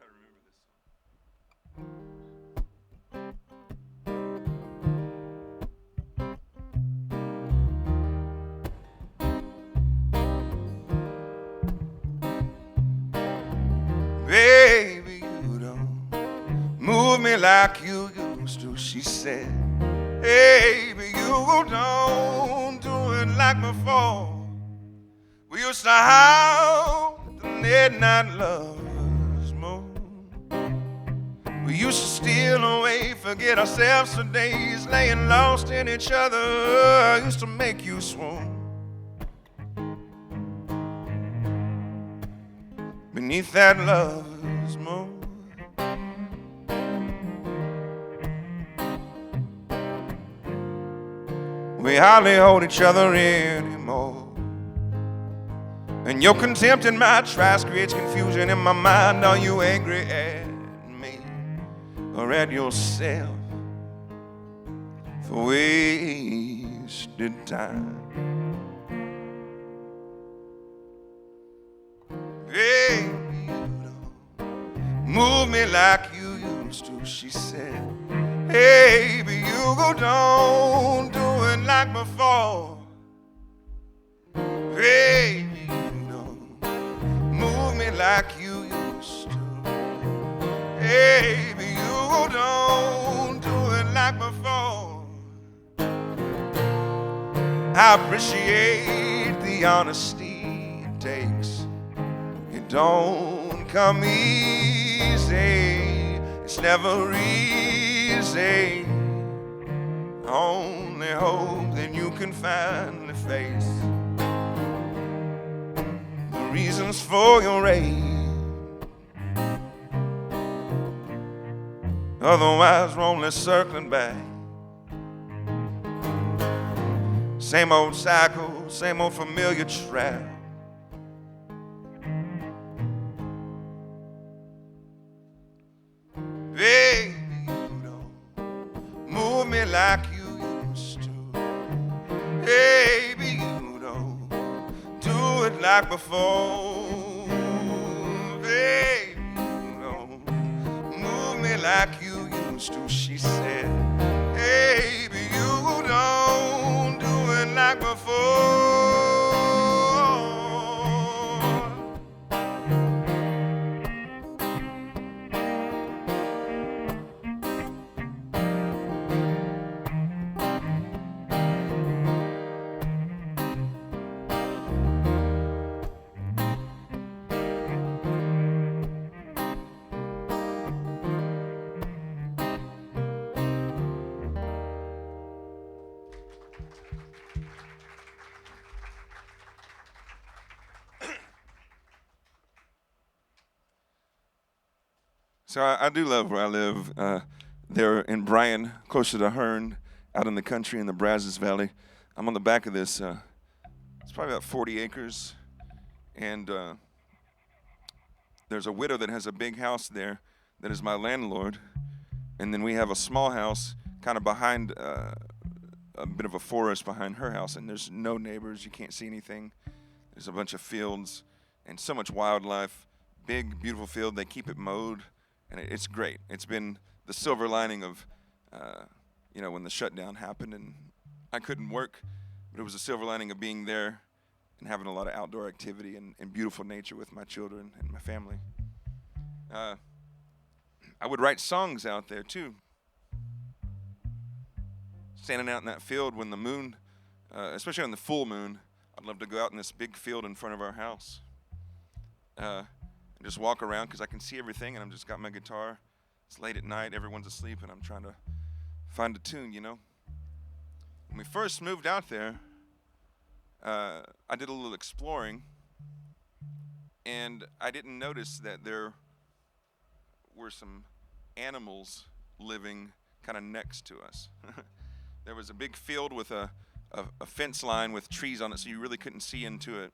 to remember this song. Baby, you don't move me like you used to, she said. Baby, you don't do it like before. We used to have the midnight lovers moon. We used to steal away, forget ourselves for days, laying lost in each other. I used to make you swoon. Beneath that lover's moon. We hardly hold each other anymore. And your contempt in my tracks creates confusion in my mind. Are you angry at me or at yourself for wasted time? Baby, you don't move me like you used to, she said. Baby, you don't do it like before. Baby, you don't move me like you used to. Baby, you don't do it like before. I appreciate the honesty it takes. It don't come easy. It's never easy. Only hope that you can finally face the reasons for your rage. Otherwise, we're only circling back. Same old cycle, same old familiar trap. Baby, you don't move me like you used to. Baby, you don't do it like before. Baby, you don't move me like you used to, she said. Baby, you don't do it like before. So I do love where I live. There in Bryan, closer to Hearn, out in the country in the Brazos Valley. I'm on the back of this. It's probably about 40 acres. And there's a widow that has a big house there that is my landlord. And then we have a small house kind of behind a bit of a forest behind her house. And there's no neighbors. You can't see anything. There's a bunch of fields and so much wildlife. Big, beautiful field. They keep it mowed. And it's great. It's been the silver lining of, when the shutdown happened and I couldn't work, but it was a silver lining of being there and having a lot of outdoor activity and beautiful nature with my children and my family. I would write songs out there too. Standing out in that field when the moon, especially on the full moon, I'd love to go out in this big field in front of our house. and just walk around because I can see everything, and I'm just got my guitar. It's late at night, everyone's asleep, and I'm trying to find a tune, you know. When we first moved out there, I did a little exploring, and I didn't notice that there were some animals living kind of next to us. There was a big field with a fence line with trees on it, so you really couldn't see into it.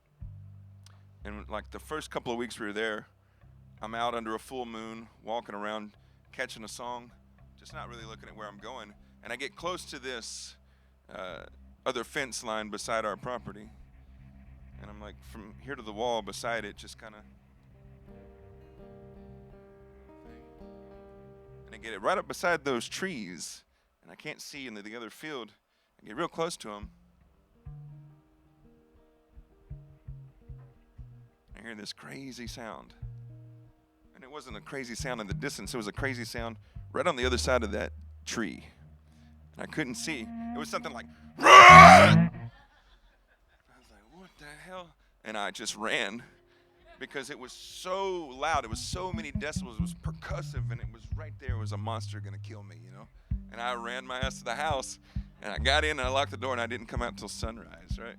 And like the first couple of weeks we were there, I'm out under a full moon, walking around, catching a song, just not really looking at where I'm going. And I get close to this other fence line beside our property. And I'm like, from here to the wall beside it, just kind of. And I get it right up beside those trees, and I can't see into the other field. I get real close to them. I hear this crazy sound. And it wasn't a crazy sound in the distance. It was a crazy sound right on the other side of that tree. And I couldn't see. It was something like, run! I was like, what the hell? And I just ran because it was so loud. It was so many decibels. It was percussive, and it was right there. It was a monster going to kill me, you know? And I ran my ass to the house, and I got in, and I locked the door, and I didn't come out until sunrise, right?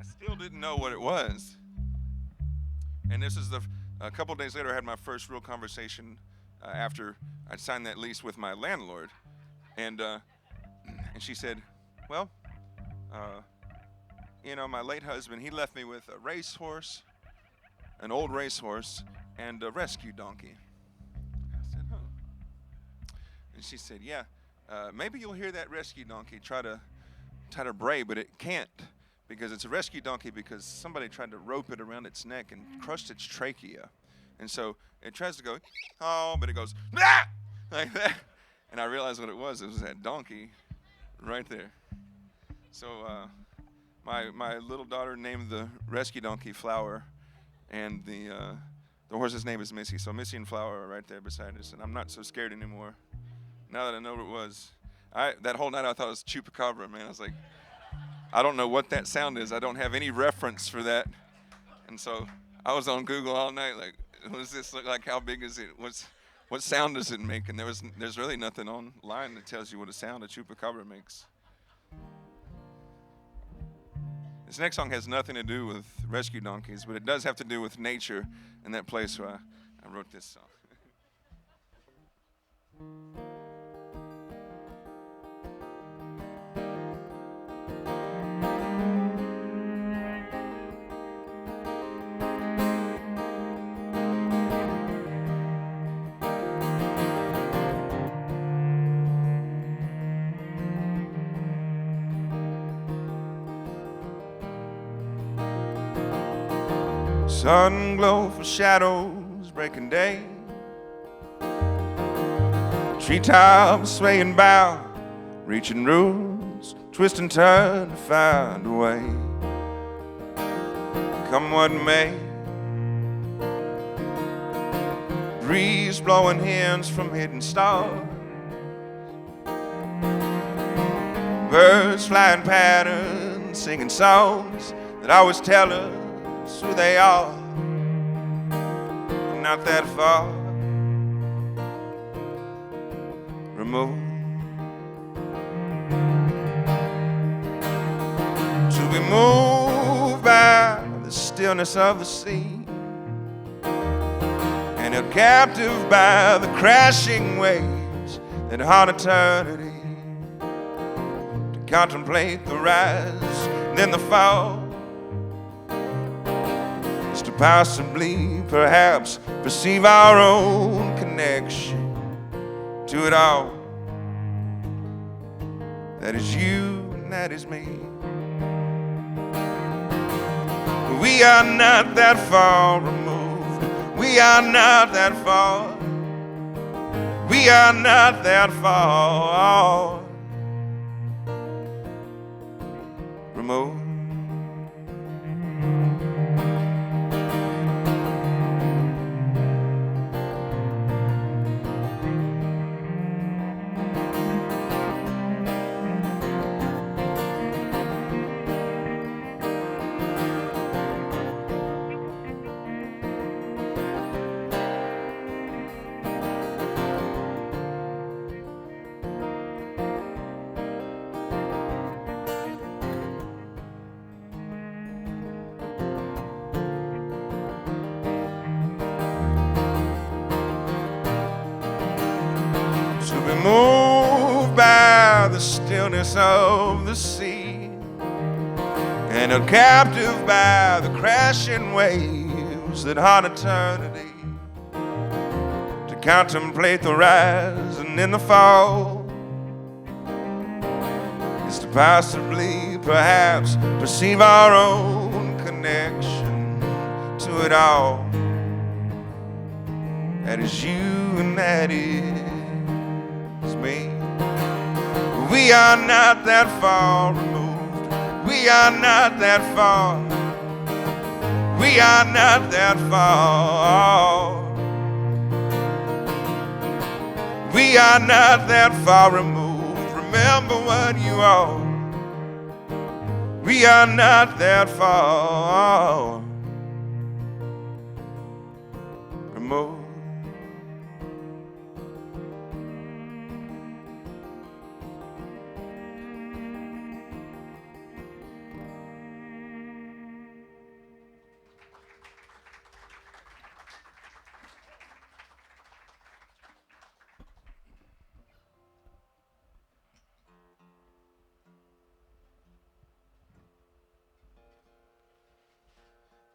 I still didn't know what it was. And this is a couple days later, I had my first real conversation after I'd signed that lease with my landlord. And she said, well, you know, my late husband, he left me with a racehorse, an old racehorse, and a rescue donkey. I said, huh. And she said, yeah, maybe you'll hear that rescue donkey try to bray, but it can't, because it's a rescue donkey because somebody tried to rope it around its neck and crushed its trachea. And so it tries to go, oh, but it goes, ah! Like that. And I realized what it was. It was that donkey right there. So my little daughter named the rescue donkey Flower, and the horse's name is Missy. So Missy and Flower are right there beside us, and I'm not so scared anymore. Now that I know what it was. That whole night I thought it was chupacabra, man. I was like, I don't know what that sound is. I don't have any reference for that. And so I was on Google all night, like, what does this look like? How big is it? What sound does it make? And there's really nothing online that tells you what a sound a chupacabra makes. This next song has nothing to do with rescue donkeys, but it does have to do with nature and that place where I wrote this song. Sun glow for shadows breaking day, treetops swaying bow, reaching roots, twist and turn to find a way. Come what may, breeze blowing hints from hidden stars, birds flying patterns, singing songs that always tell us who they are, not that far removed. To be moved by the stillness of the sea, and held captive by the crashing waves that haunt eternity, to contemplate the rise and then the fall, to possibly, perhaps, perceive our own connection to it all. That is you and that is me. We are not that far removed. We are not that far. We are not that far removed. will be moved by the stillness of the sea, and held captive by the crashing waves that haunt eternity, to contemplate the rise and in the fall, is to possibly, perhaps, perceive our own connection to it all. That is you and that is me. We are not that far removed. We are not that far. We are not that far. We are not that far removed. Remember what you are. We are not that far removed.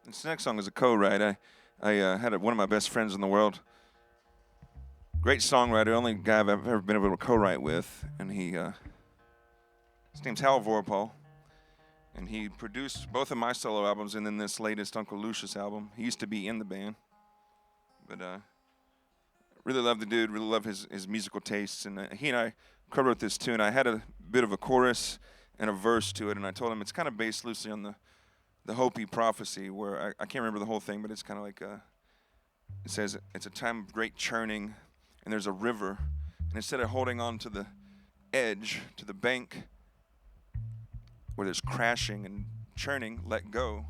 This next song is a co-write. I had one of my best friends in the world. Great songwriter, only guy I've ever been able to co-write with. And his name's Hal Vorpal. And he produced both of my solo albums and then this latest Uncle Lucius album. He used to be in the band. But really love the dude, really love his musical tastes. And he and I co-wrote this tune. I had a bit of a chorus and a verse to it. And I told him it's kind of based loosely on the Hopi prophecy, where I can't remember the whole thing, but it's kind of like it says it's a time of great churning, and there's a river, and instead of holding on to the edge, to the bank, where there's crashing and churning, let go,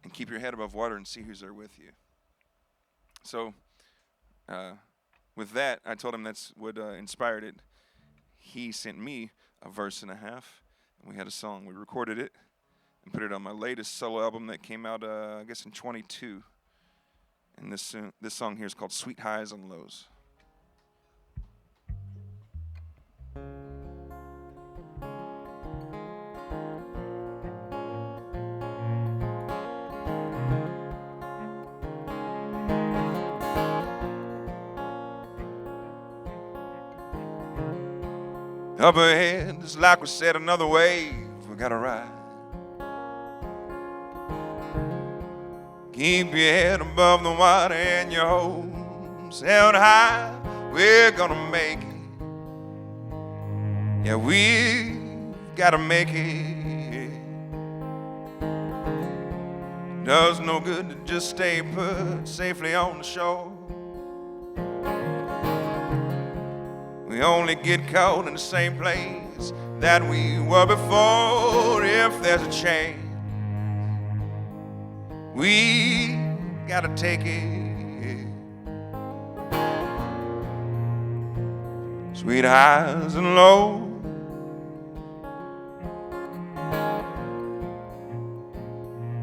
and keep your head above water and see who's there with you. So with that, I told him that's what inspired it. He sent me a verse and a half, and we had a song. We recorded it and put it on my latest solo album that came out, I guess, in 22. And this song here is called Sweet Highs and Lows. Up ahead, it's like we said, another wave we gotta ride. Keep your head above the water and your hopes held high. We're gonna make it. Yeah, we gotta make it. Does no good to just stay put safely on the shore. We only get caught in the same place that we were before. If there's a change, we gotta take it. Sweet highs and lows,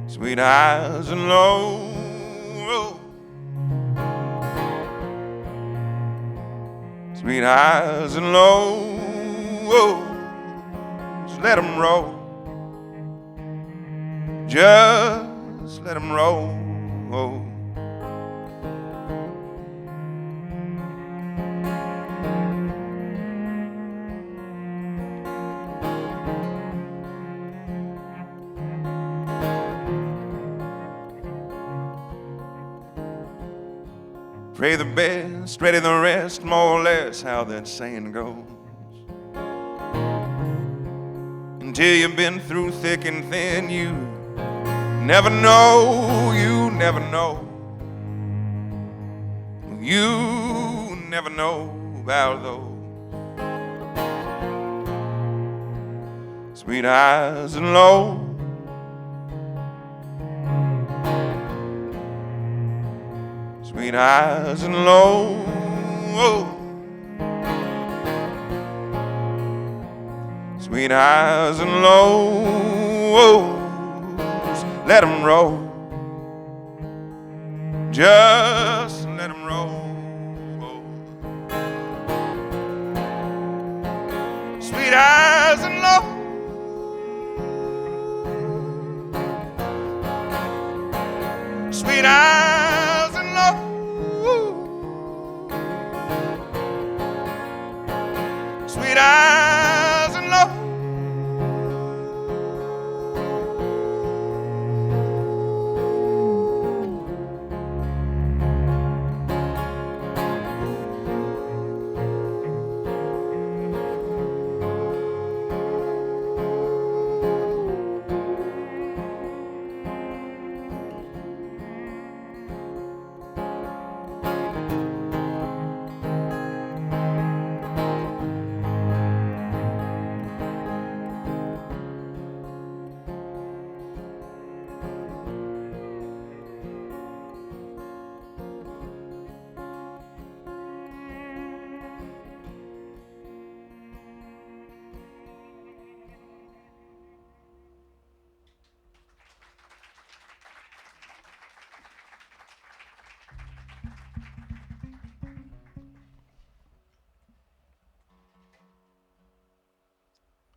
sweet highs and lows, sweet highs and lows. Just let them roll. Just let them roll. Pray the best, ready the rest, more or less how that saying goes. Until you've been through thick and thin, you never know, you never know. You never know about those sweet highs and lows. Sweet highs and lows. Sweet highs and lows. Let them roll. Just let them roll. sweet eyes and low, sweet eyes and low, sweet eyes and low.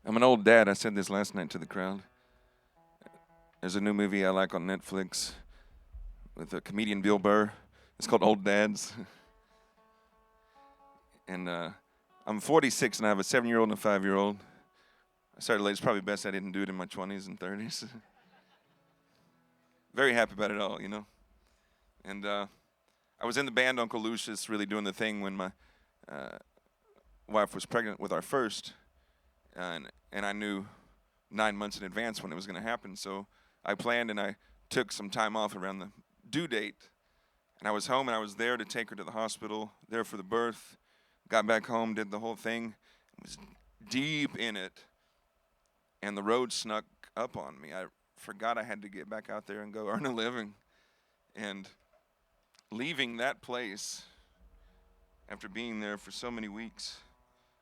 I'm an old dad. I said this last night to the crowd. There's a new movie I like on Netflix with a comedian Bill Burr. It's called Old Dads. And I'm 46 and I have a 7-year-old and a 5-year-old. I started late. It's probably best I didn't do it in my 20s and 30s. Very happy about it all, you know. And I was in the band Uncle Lucius, really doing the thing when my wife was pregnant with our first. And I knew 9 months in advance when it was going to happen. So I planned and I took some time off around the due date. And I was home and I was there to take her to the hospital, there for the birth. Got back home, did the whole thing. Was deep in it. And the road snuck up on me. I forgot I had to get back out there and go earn a living. And leaving that place after being there for so many weeks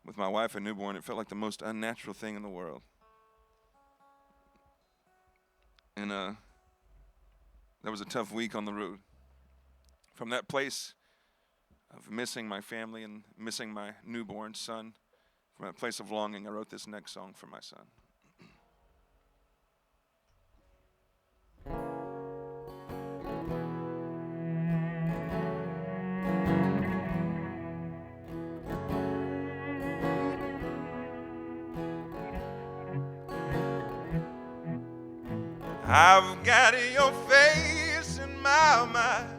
with my wife and newborn, it felt like the most unnatural thing in the world. And that was a tough week on the road. From that place of missing my family and missing my newborn son, from that place of longing, I wrote this next song for my son. I've got your face in my mind.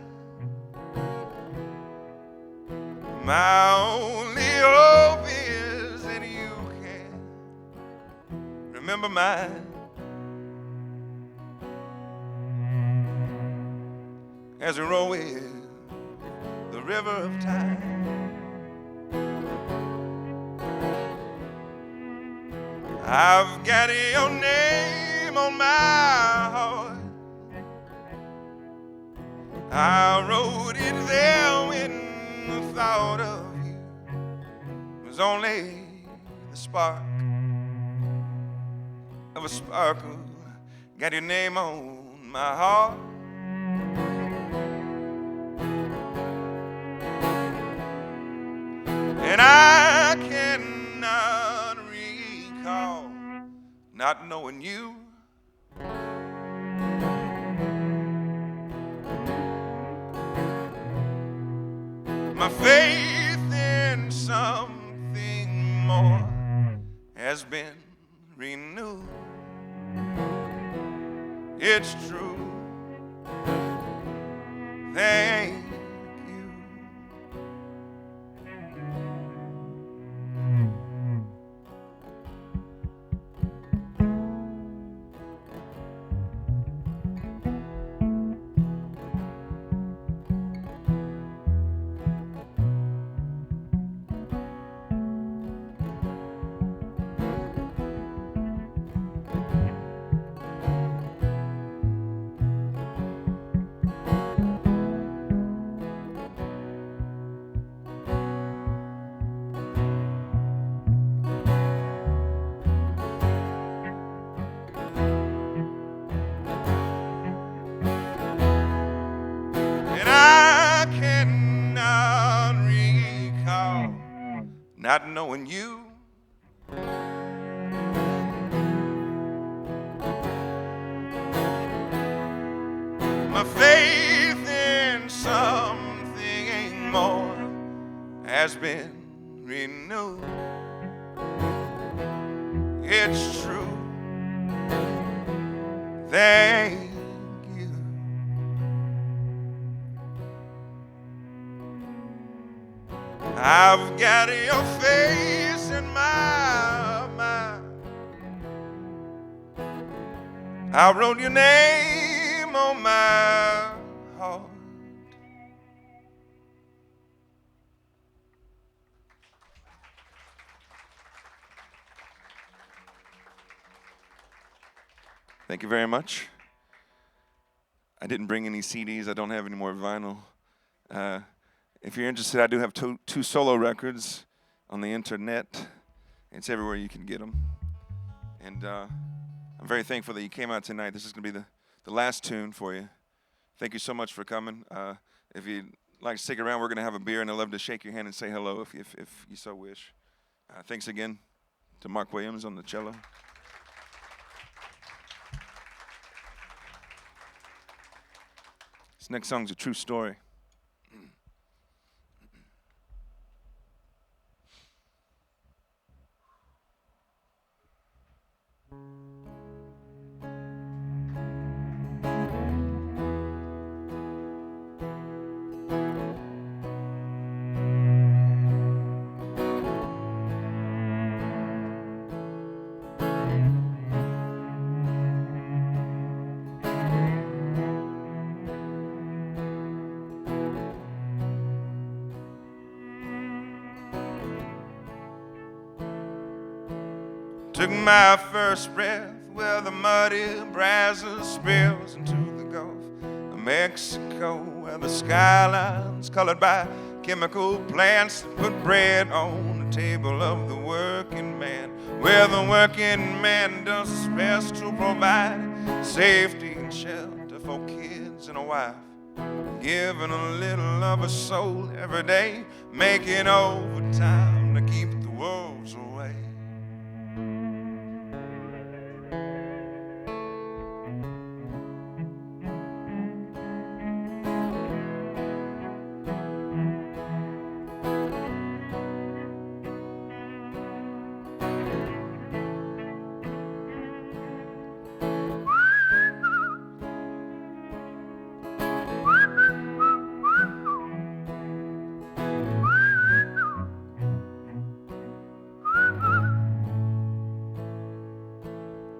My only hope is that you can remember mine. As we roll with the river of time. I've got your name on my heart. I wrote it there when the thought of you was only the spark of a sparkle. Got your name on my heart. And I cannot recall not knowing you. My faith in something more has been renewed. It's true. Thank you. Not knowing you. my faith in something more has been renewed. It's true. Thank you. I've got your face in my mind. I wrote your name on my heart. Thank you very much. I didn't bring any CDs. I don't have any more vinyl. If you're interested, I do have two solo records on the internet. It's everywhere you can get them. And I'm very thankful that you came out tonight. This is going to be the last tune for you. Thank you so much for coming. If you'd like to stick around, we're going to have a beer, and I'd love to shake your hand and say hello if you so wish. Thanks again to Mark Williams on the cello. This next song's a true story. Took my first breath where the muddy Brazos spills into the Gulf of Mexico, where the skyline's colored by chemical plants that put bread on the table of the working man, where the working man does his best to provide safety and shelter for kids and a wife, giving a little of a soul every day, making overtime to keep the wolves away.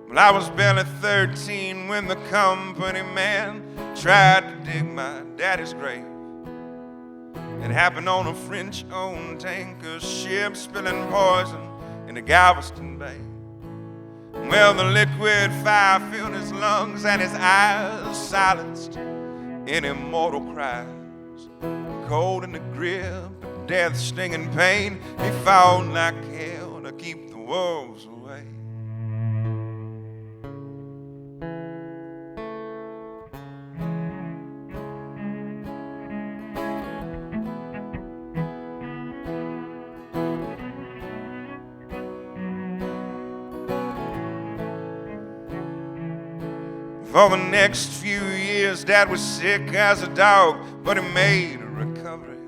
Well, I was barely 13 when the company man tried to dig my daddy's grave. It happened on a French-owned tanker ship, spilling poison into Galveston Bay. Well, the liquid fire filled his lungs and his eyes silenced any mortal cries. Cold in the grip of death's stinging pain, he fought like hell to keep the wolves away. For the next few years, Dad was sick as a dog, but he made a recovery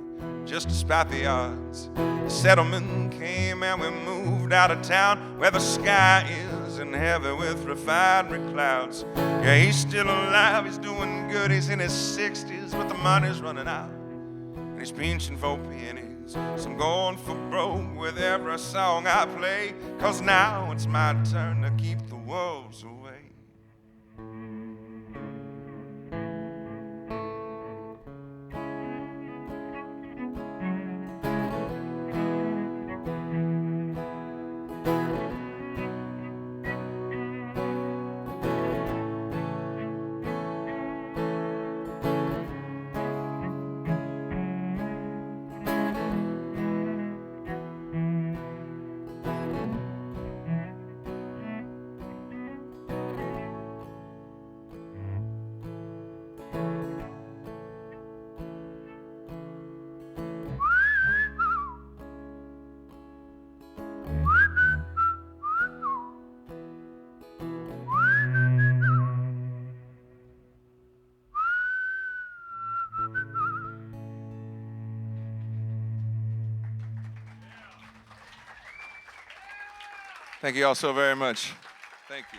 just despite the odds. The settlement came and we moved out of town where the sky isn't heavy with refinery clouds. Yeah, he's still alive, he's doing good, he's in his 60s, but the money's running out and he's pinching for pennies. So I'm going for broke with every song I play, 'cause now it's my turn to keep the wolves away. Thank you all so very much. Thank you.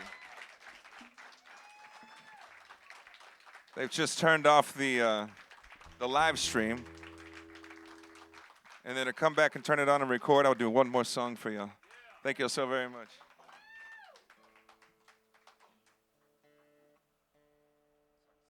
They've just turned off the live stream. And then to come back and turn it on and record, I'll do one more song for you. Thank you all so very much.